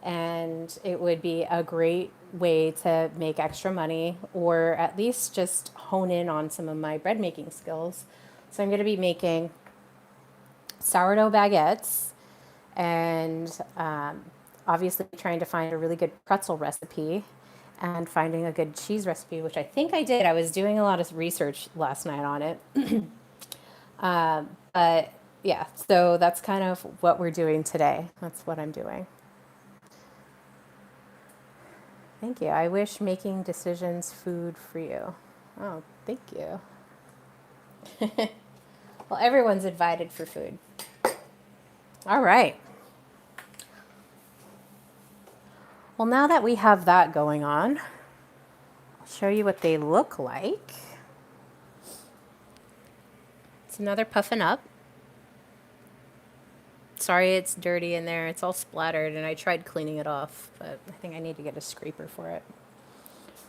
and it would be a great way to make extra money or at least just hone in on some of my bread making skills. So I'm going to be making sourdough baguettes and obviously trying to find a really good pretzel recipe and finding a good cheese recipe, which I think I did. I was doing a lot of research last night on it. But yeah, so that's kind of what we're doing today. That's what I'm doing. Thank you. I wish making decisions food for you. Oh, thank you. Well, everyone's invited for food. All right. Well, now that we have that going on, I'll show you what they look like. It's another puffin up. Sorry it's dirty in there. It's all splattered, and I tried cleaning it off, but I think I need to get a scraper for it.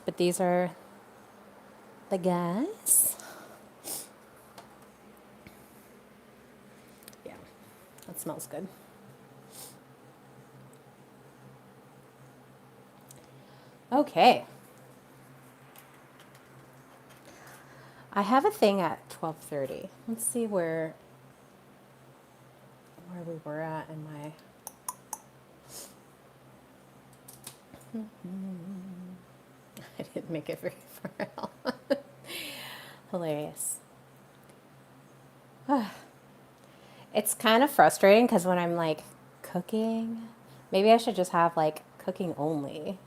But these are the guys. Yeah, that smells good. Okay. I have a thing at 12:30. Let's see where we were at in my I didn't make it very far out. Hilarious. It's kind of frustrating because when I'm like cooking, maybe I should just have like cooking only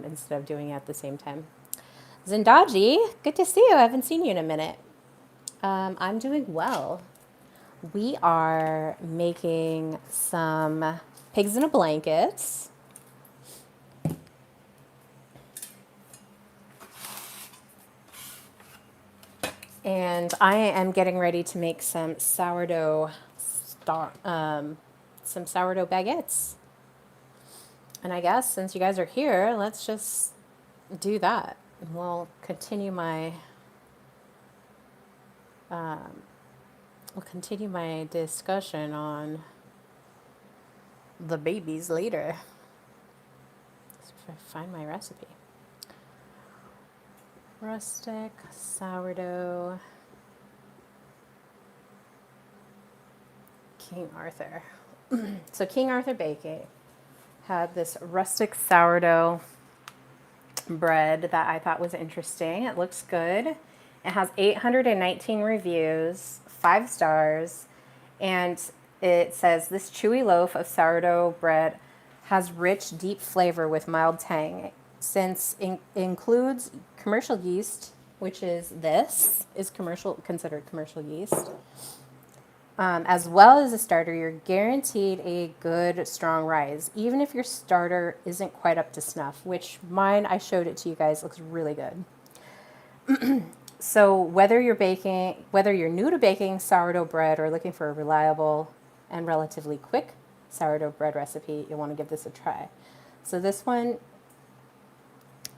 instead of doing it at the same time. Zindaji, good to see you. I haven't seen you in a minute. I'm doing well. We are making some pigs in a blankets. And I am getting ready to make some sourdough baguettes. And I guess since you guys are here, let's just do that. And we'll continue my discussion on the babies later. Let's find my recipe. Rustic sourdough King Arthur. So King Arthur Baking had this rustic sourdough bread that I thought was interesting. It looks good. It has 819 reviews, 5 stars, and it says this chewy loaf of sourdough bread has rich, deep flavor with mild tang. Since it includes commercial yeast, which is considered commercial yeast, as well as a starter, you're guaranteed a good, strong rise, even if your starter isn't quite up to snuff, which mine, I showed it to you guys, looks really good. So whether you're new to baking sourdough bread or looking for a reliable and relatively quick sourdough bread recipe, you'll want to give this a try. So this one,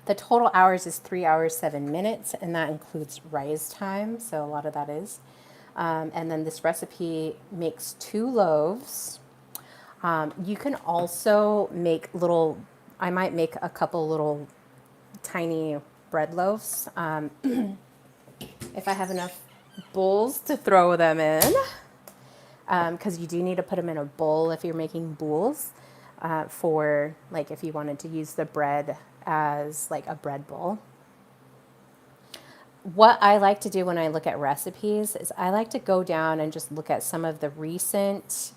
the total hours is 3 hours, 7 minutes, and that includes rise time, so a lot of that is. And then this recipe makes 2 loaves. You can also make I might make a couple little tiny bread loaves if I have enough bowls to throw them in, because you do need to put them in a bowl if you're making bowls for like if you wanted to use the bread as like a bread bowl. What I like to do when I look at recipes is I like to go down and just look at some of the recent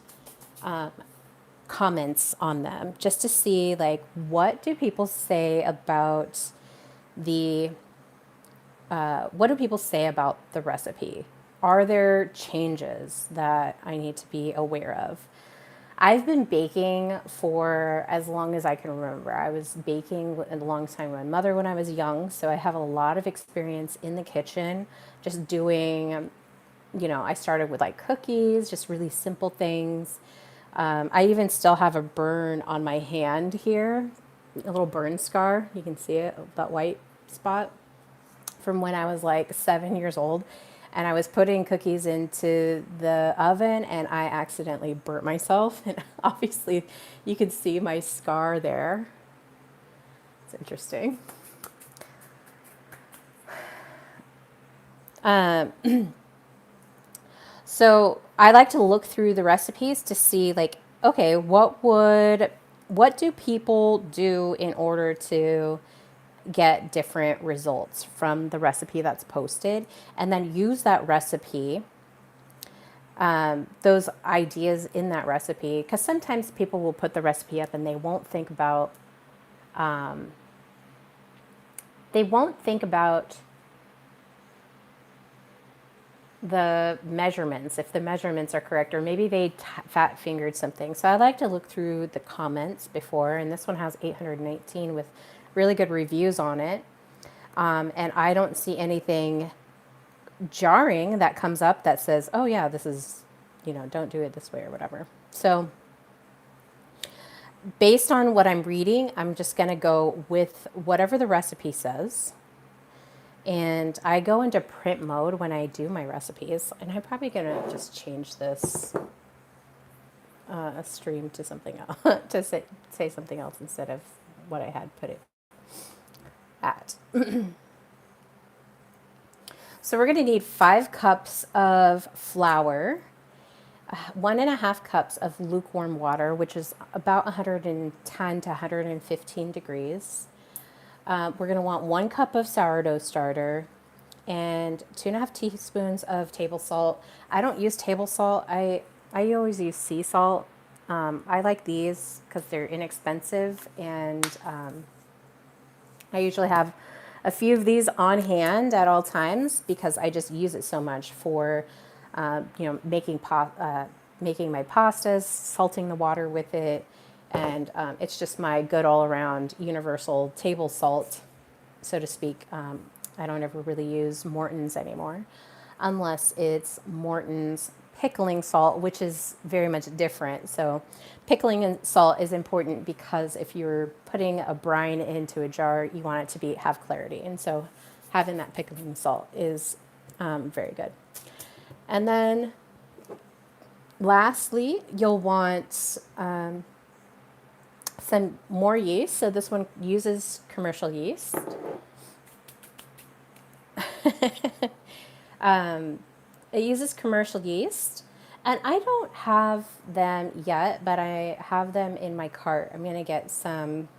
comments on them just to see like what do people say about the recipe? Are there changes that I need to be aware of? I've been baking for as long as I can remember. I was baking alongside my mother when I was young, so I have a lot of experience in the kitchen, just doing I started with like cookies, just really simple things. I even still have a burn on my hand here, a little burn scar. You can see it, that white spot from when I was like 7 years old. And I was putting cookies into the oven and I accidentally burnt myself. And obviously, you can see my scar there. It's interesting. Um, So I like to look through the recipes to see like, okay, what do people do in order to get different results from the recipe that's posted, and then use that recipe, those ideas in that recipe, because sometimes people will put the recipe up and they won't think about the measurements, if the measurements are correct, or maybe they fat fingered something. So I like to look through the comments before, and this one has 818 with really good reviews on it. And I don't see anything jarring that comes up that says, oh yeah, this is, don't do it this way or whatever. So based on what I'm reading, I'm just going to go with whatever the recipe says. And I go into print mode when I do my recipes. And I'm probably going to just change this stream to something else, to say something else instead of what I had put it at. So we're going to need 5 cups of flour, 1.5 cups of lukewarm water, which is about 110 to 115 degrees. We're going to want 1 cup of sourdough starter and 2.5 teaspoons of table salt. I don't use table salt. I always use sea salt. I like these because they're inexpensive, and I usually have a few of these on hand at all times because I just use it so much for, making my pastas, salting the water with it. And it's just my good all-around universal table salt, so to speak. I don't ever really use Morton's anymore, unless it's Morton's pickling salt, which is very much different. So pickling and salt is important because if you're putting a brine into a jar, you want it to have clarity. And so having that pickling salt is very good. And then lastly, you'll want some more yeast. So this one uses commercial yeast. It uses commercial yeast, and I don't have them yet, but I have them in my cart. I'm going to get some.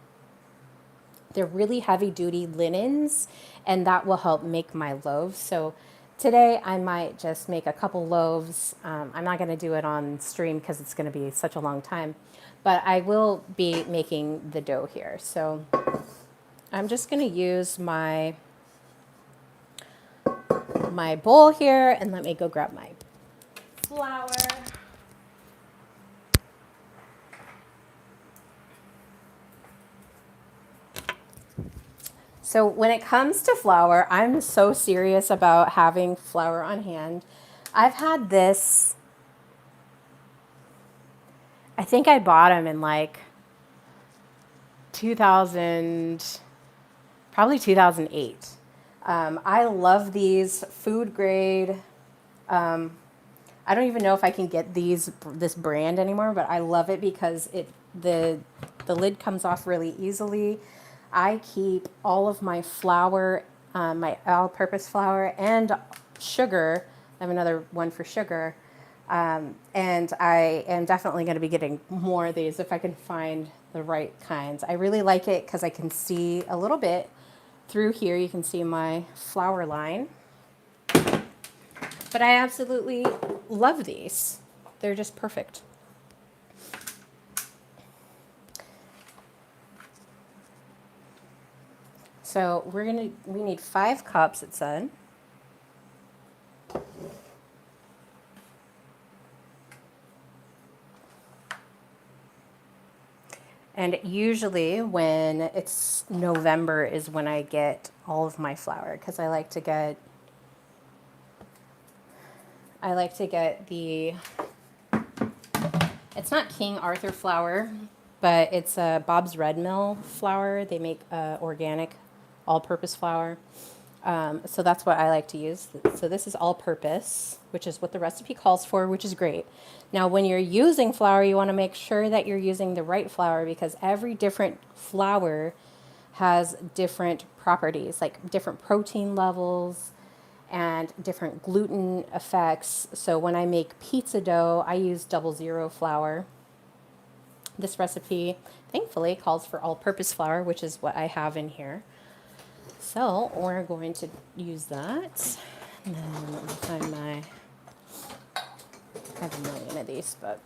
They're really heavy duty linens, and that will help make my loaves. So today I might just make a couple loaves. I'm not going to do it on stream because it's going to be such a long time, but I will be making the dough here. So I'm just going to use my bowl here, and let me go grab my flour. So when it comes to flour, I'm so serious about having flour on hand. I've had this, I think I bought them in like 2008. I love these food grade. I don't even know if I can get this brand anymore, but I love it because the lid comes off really easily. I keep all of my flour, my all-purpose flour, and sugar. I have another one for sugar. And I am definitely going to be getting more of these if I can find the right kinds. I really like it because I can see a little bit through here. You can see my flour line. But I absolutely love these. They're just perfect. So we need 5 cups, it said. And usually when it's November is when I get all of my flour, because I like to get I like to get the, it's not King Arthur flour, but it's a Bob's Red Mill flour. They make organic all-purpose flour. So that's what I like to use. So this is all-purpose, which is what the recipe calls for, which is great. Now, when you're using flour, you want to make sure that you're using the right flour because every different flour has different properties, like different protein levels and different gluten effects. So when I make pizza dough, I use 00 flour. This recipe, thankfully, calls for all-purpose flour, which is what I have in here. So we're going to use that. And then let me find my, I have a million of these, but.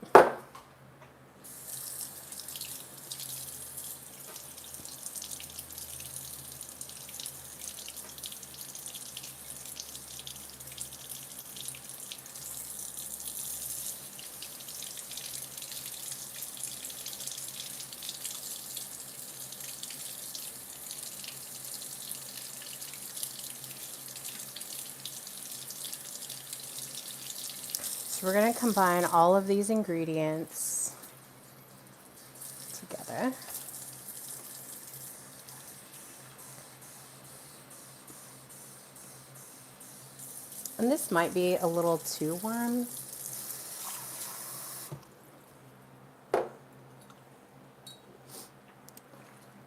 So we're going to combine all of these ingredients together. And this might be a little too warm.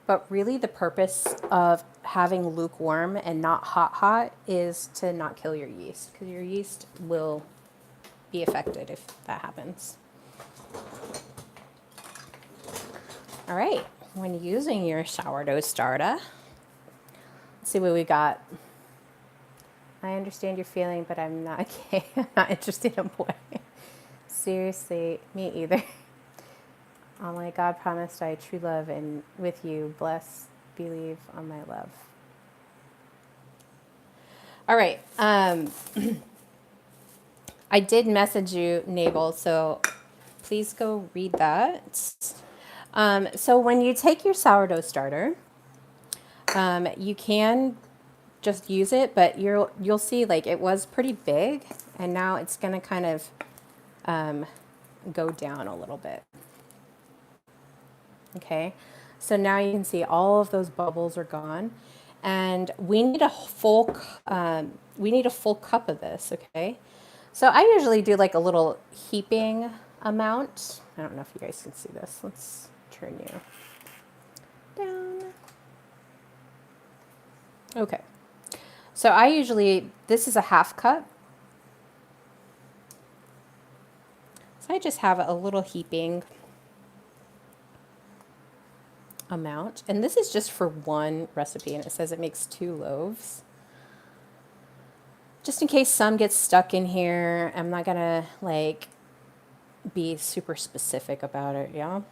But really the purpose of having lukewarm and not hot is to not kill your yeast, because your yeast will be affected if that happens. All right, when using your sourdough starter, let's see what we got. I understand your feeling, but I'm not okay. I'm not interested in boy. Seriously, me either. Oh my God promised I true love and with you bless, believe on my love. All right. I did message you, Nabel, so please go read that. So when you take your sourdough starter, you can just use it, but you'll see like it was pretty big, and now it's gonna kind of go down a little bit. Okay, so now you can see all of those bubbles are gone, and we need a full cup of this. Okay, so I usually do like a little heaping amount. I don't know if you guys can see this. Let's turn you down. Okay, so I usually, this is a half cup. So I just have a little heaping amount, and this is just for one recipe, and it says it makes 2 loaves. Just in case some gets stuck in here, I'm not gonna like be super specific about it, yeah?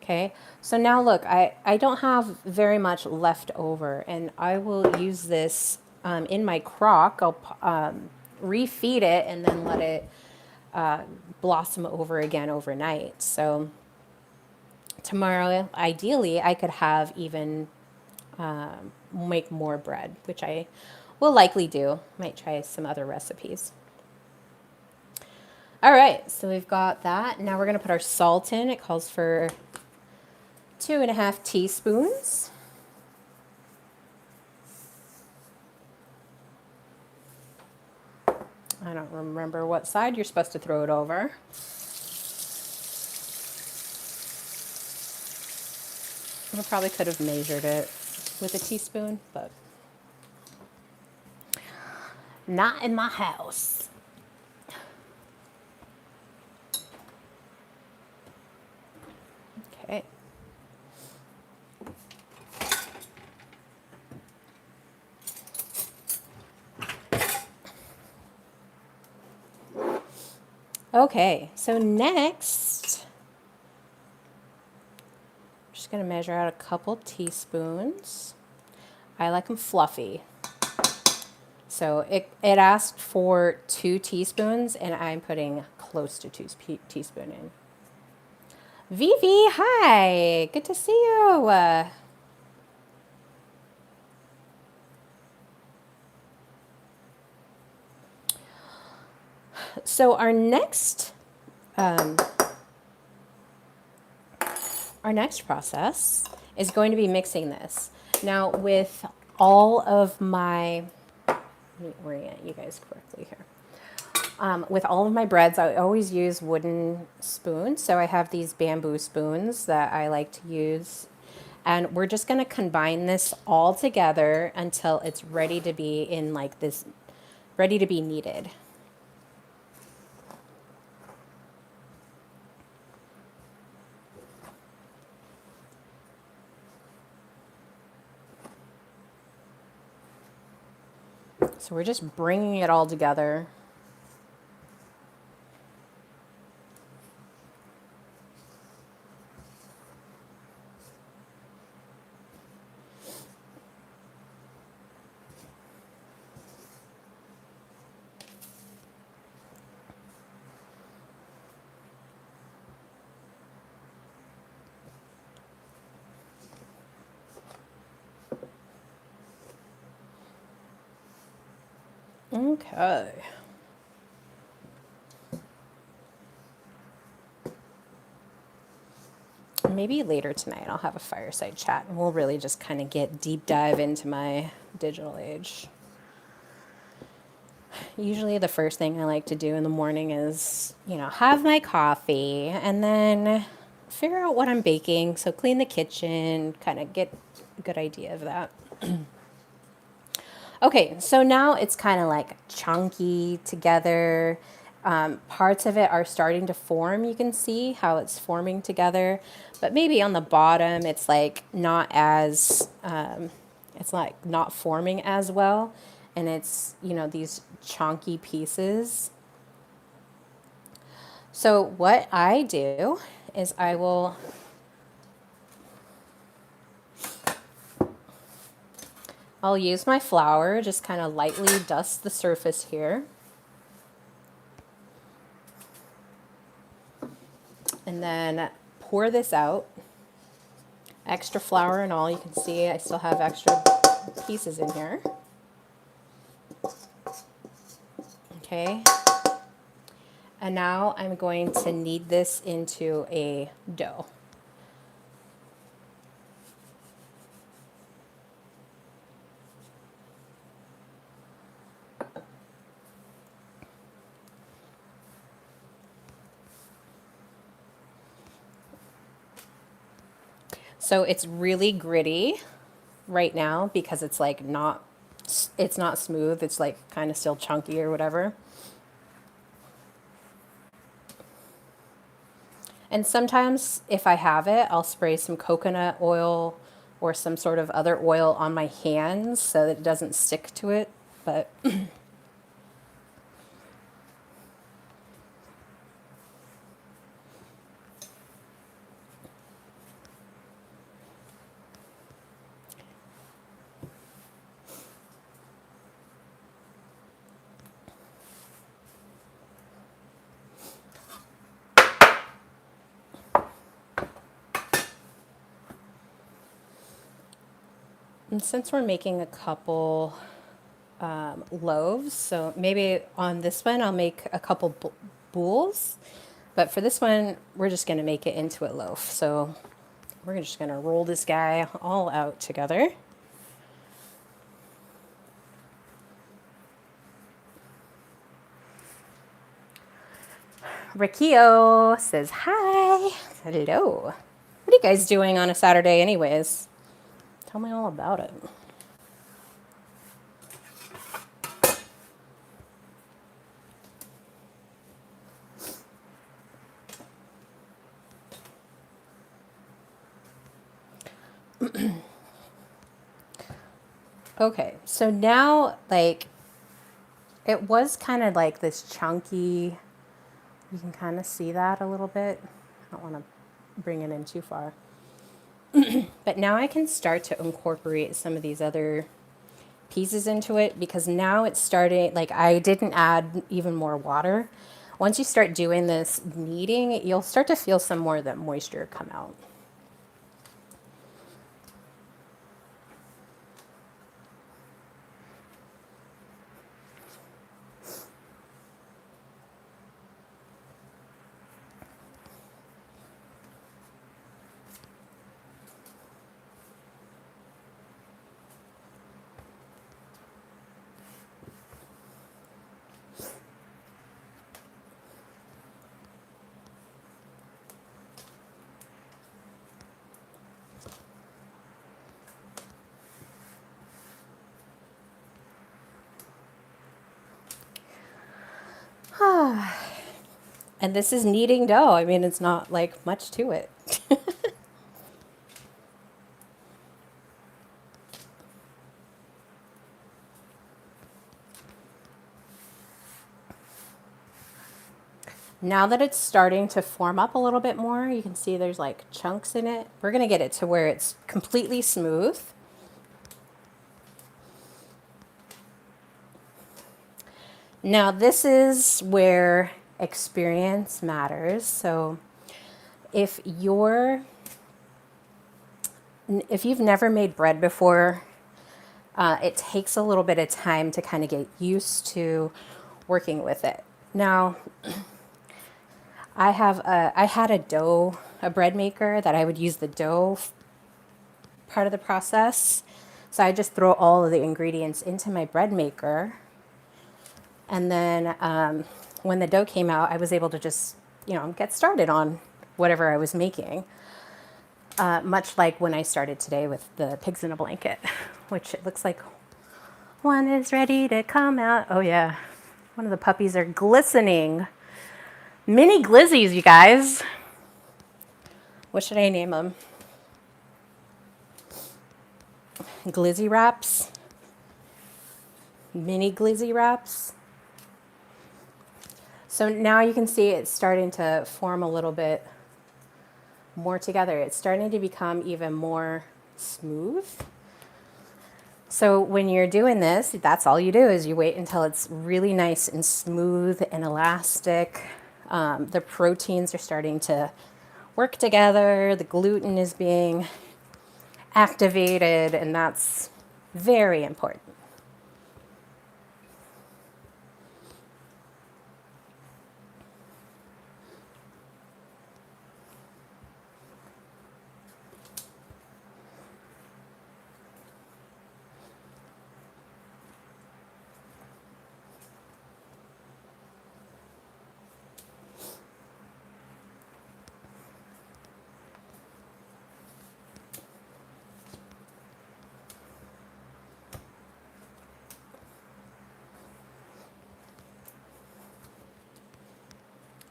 Okay, so now look, I don't have very much left over, and I will use this in my crock. I'll refeed it and then let it blossom over again overnight. So tomorrow, ideally, I could have even make more bread, which I will likely do. Might try some other recipes. All right, so we've got that. Now we're gonna put our salt in. It calls for 2.5 teaspoons. I don't remember what side you're supposed to throw it over. I probably could have measured it with a teaspoon, but not in my house. Okay. Okay, so next, I'm just gonna measure out a couple teaspoons. I like them fluffy. So it asked for 2 teaspoons, and I'm putting close to 2 teaspoons in. Vivi, hi, good to see you. So our next process is going to be mixing this. Now with all of my, let me orient you guys correctly here. With all of my breads, I always use wooden spoons. So I have these bamboo spoons that I like to use. And we're just going to combine this all together until it's ready to be in like this, ready to be kneaded. So we're just bringing it all together. Okay. Maybe later tonight I'll have a fireside chat and we'll really just kind of get deep dive into my digital age. Usually the first thing I like to do in the morning is, have my coffee and then figure out what I'm baking. So clean the kitchen, kind of get a good idea of that. Okay, so now it's kind of like chunky together. Parts of it are starting to form. You can see how it's forming together, but maybe on the bottom it's like not as, it's like not forming as well. And it's, these chunky pieces. So what I do is I'll use my flour, just kind of lightly dust the surface here. And then pour this out. Extra flour and all, you can see I still have extra pieces in here. Okay. And now I'm going to knead this into a dough. So it's really gritty right now because it's like it's not smooth. It's like kind of still chunky or whatever. And sometimes if I have it, I'll spray some coconut oil or some sort of other oil on my hands so that it doesn't stick to it. But and since we're making a couple loaves, so maybe on this one I'll make a couple bowls, but for this one we're just going to make it into a loaf. So we're just going to roll this guy all out together. Rikio says hi. Hello. What are you guys doing on a Saturday anyways? Tell me all about it. Okay, so now like it was kind of like this chunky, you can kind of see that a little bit. I don't want to bring it in too far. But now I can start to incorporate some of these other pieces into it because now it's starting, like I didn't add even more water. Once you start doing this kneading, you'll start to feel some more of that moisture come out. And this is kneading dough. I mean, it's not like much to it. Now that it's starting to form up a little bit more, you can see there's like chunks in it. We're gonna get it to where it's completely smooth. Now this is where experience matters. So if you've never made bread before, it takes a little bit of time to kind of get used to working with it. Now, I had a bread maker that I would use the dough part of the process. So I just throw all of the ingredients into my bread maker. And then when the dough came out, I was able to just, get started on whatever I was making. Much like when I started today with the pigs in a blanket, which it looks like one is ready to come out. Oh yeah, one of the puppies are glistening. Mini Glizzies, you guys. What should I name them? Glizzy wraps? Mini Glizzy wraps? So now you can see it's starting to form a little bit more together. It's starting to become even more smooth. So when you're doing this, that's all you do is you wait until it's really nice and smooth and elastic. The proteins are starting to work together. The gluten is being activated, and that's very important.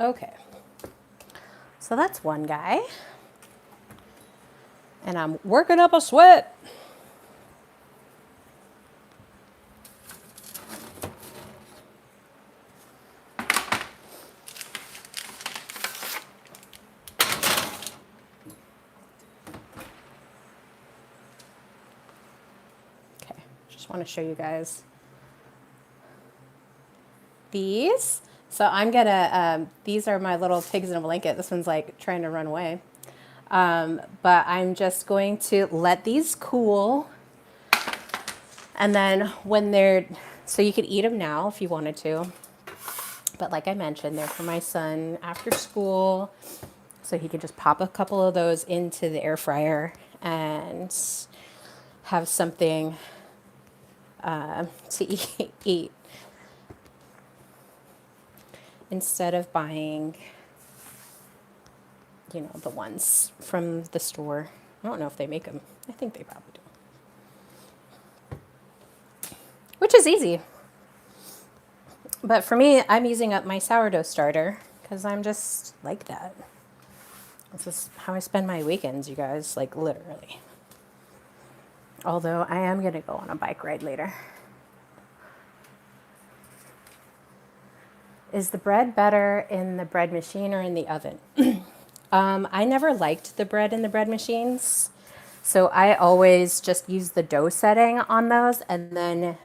Okay, so that's one guy, and I'm working up a sweat. Okay, just want to show you guys these. So I'm gonna, these are my little pigs in a blanket. This one's like trying to run away. But I'm just going to let these cool. And then when so you could eat them now if you wanted to. But like I mentioned, they're for my son after school. So he could just pop a couple of those into the air fryer and have something to eat. Instead of buying, the ones from the store. I don't know if they make them. I think they probably do. Which is easy. But for me, I'm using up my sourdough starter because I'm just like that. This is how I spend my weekends, you guys, like literally. Although I am going to go on a bike ride later. Is the bread better in the bread machine or in the oven? I never liked the bread in the bread machines. So I always just use the dough setting on those and then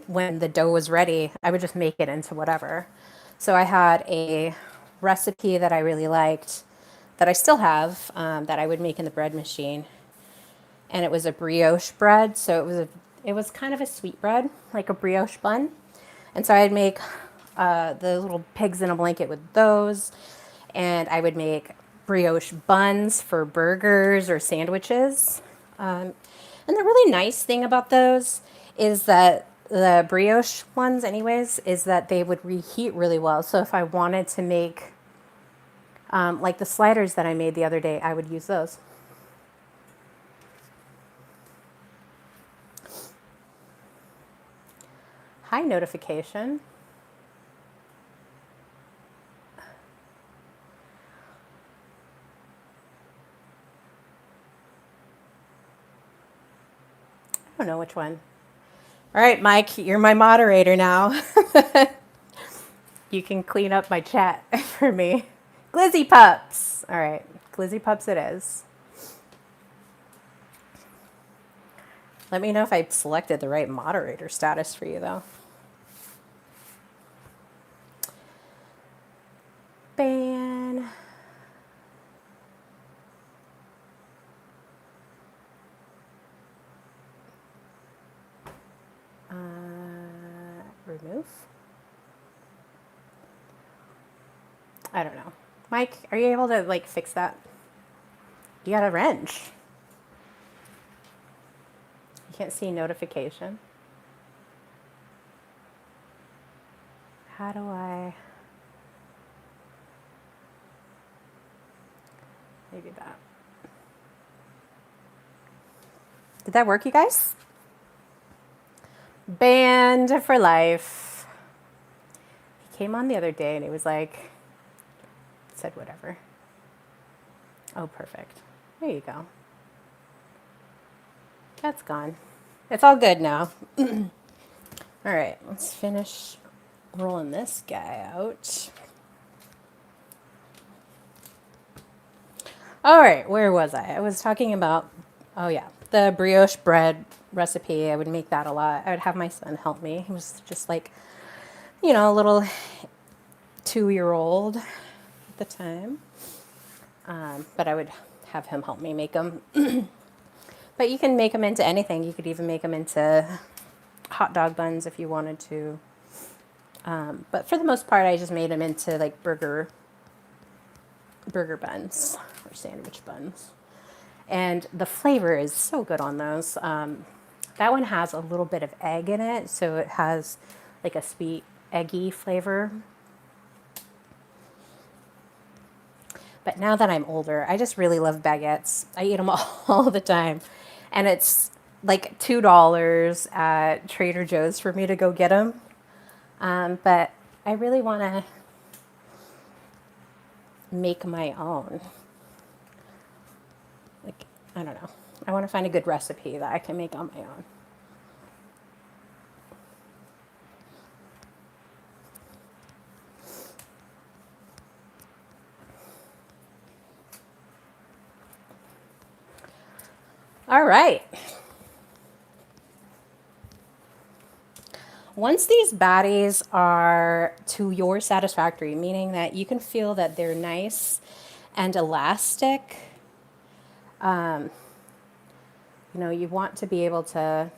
when the dough was ready, I would just make it into whatever. So I had a recipe that I really liked that I still have that I would make in the bread machine. And it was a brioche bread. So it was kind of a sweet bread, like a brioche bun. And so I'd make the little pigs in a blanket with those. And I would make brioche buns for burgers or sandwiches. And the really nice thing about those is that the brioche ones anyways, is that they would reheat really well. So if I wanted to make like the sliders that I made the other day, I would use those. Hi, notification. I don't know which one. All right, Mike, you're my moderator now. You can clean up my chat for me. Glizzy pups. All right, Glizzy pups it is. Let me know if I selected the right moderator status for you, though. Ban. Remove. I don't know. Mike, are you able to like fix that? You got a wrench. You can't see notification. How do I? Maybe that. Did that work, you guys? Banned for life. He came on the other day and he was like, said whatever. Oh, perfect. There you go. That's gone. It's all good now. All right, let's finish rolling this guy out. All right, where was I? I was talking about, oh yeah, the brioche bread recipe. I would make that a lot. I would have my son help me. He was just like, you know, a little 2-year-old at the time. But I would have him help me make them. But you can make them into anything. You could even make them into hot dog buns if you wanted to. But for the most part, I just made them into like burger buns or sandwich buns. And the flavor is so good on those. That one has a little bit of egg in it, so it has like a sweet, eggy flavor. But now that I'm older, I just really love baguettes. I eat them all the time. And it's like $2 at Trader Joe's for me to go get them. But I really want to make my own. Like, I don't know. I want to find a good recipe that I can make on my own. All right. Once these batties are to your satisfactory, meaning that you can feel that they're nice and elastic, you know, you want to be able to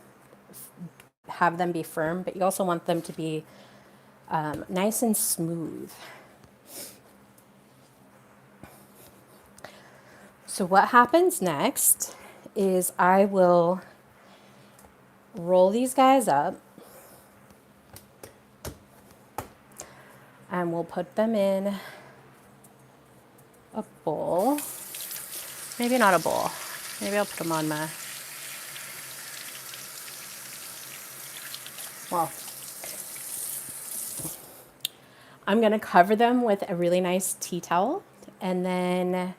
have them be firm, but you also want them to be nice and smooth. So what happens next is I will roll these guys up and we'll put them in a bowl. Maybe not a bowl. Maybe I'll put them on my, well, I'm gonna cover them with a really nice tea towel. And then,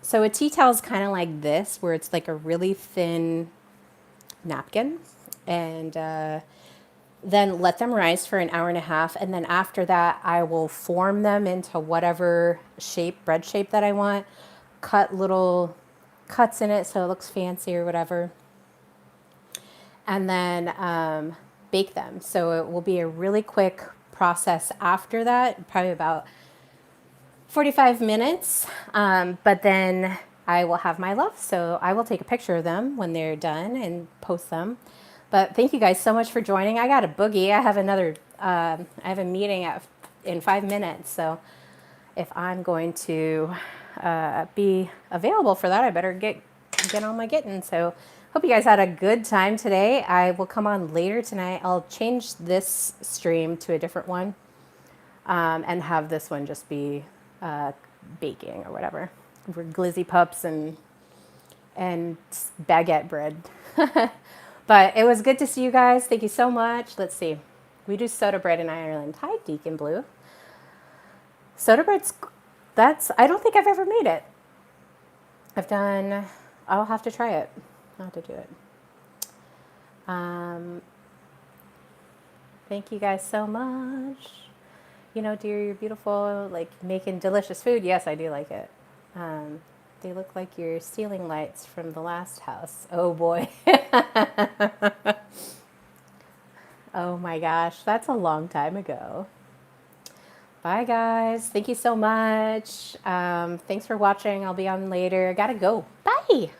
so a tea towel is kind of like this, where it's like a really thin napkin. And then let them rise for an hour and a half. And then after that, I will form them into whatever shape, bread shape that I want. Cut little cuts in it so it looks fancy or whatever. And then bake them. So it will be a really quick process after that, probably about 45 minutes. But then I will have my love. So I will take a picture of them when they're done and post them. But thank you guys so much for joining. I got a boogie. I have another, I have a meeting in 5 minutes. So if I'm going to be available for that, I better get on my getting. So hope you guys had a good time today. I will come on later tonight. I'll change this stream to a different one and have this one just be baking or whatever. For Glizzy pups and baguette bread. But it was good to see you guys. Thank you so much. Let's see. We do soda bread in Ireland. Hi, Deacon Blue. Soda bread's, I don't think I've ever made it. I'll have to try it. I'll have to do it. Thank you guys so much. You know, dear, you're beautiful. Like making delicious food. Yes, I do like it. They look like your ceiling lights from the last house. Oh boy. Oh my gosh, that's a long time ago. Bye guys. Thank you so much. Thanks for watching. I'll be on later. Gotta go. Bye.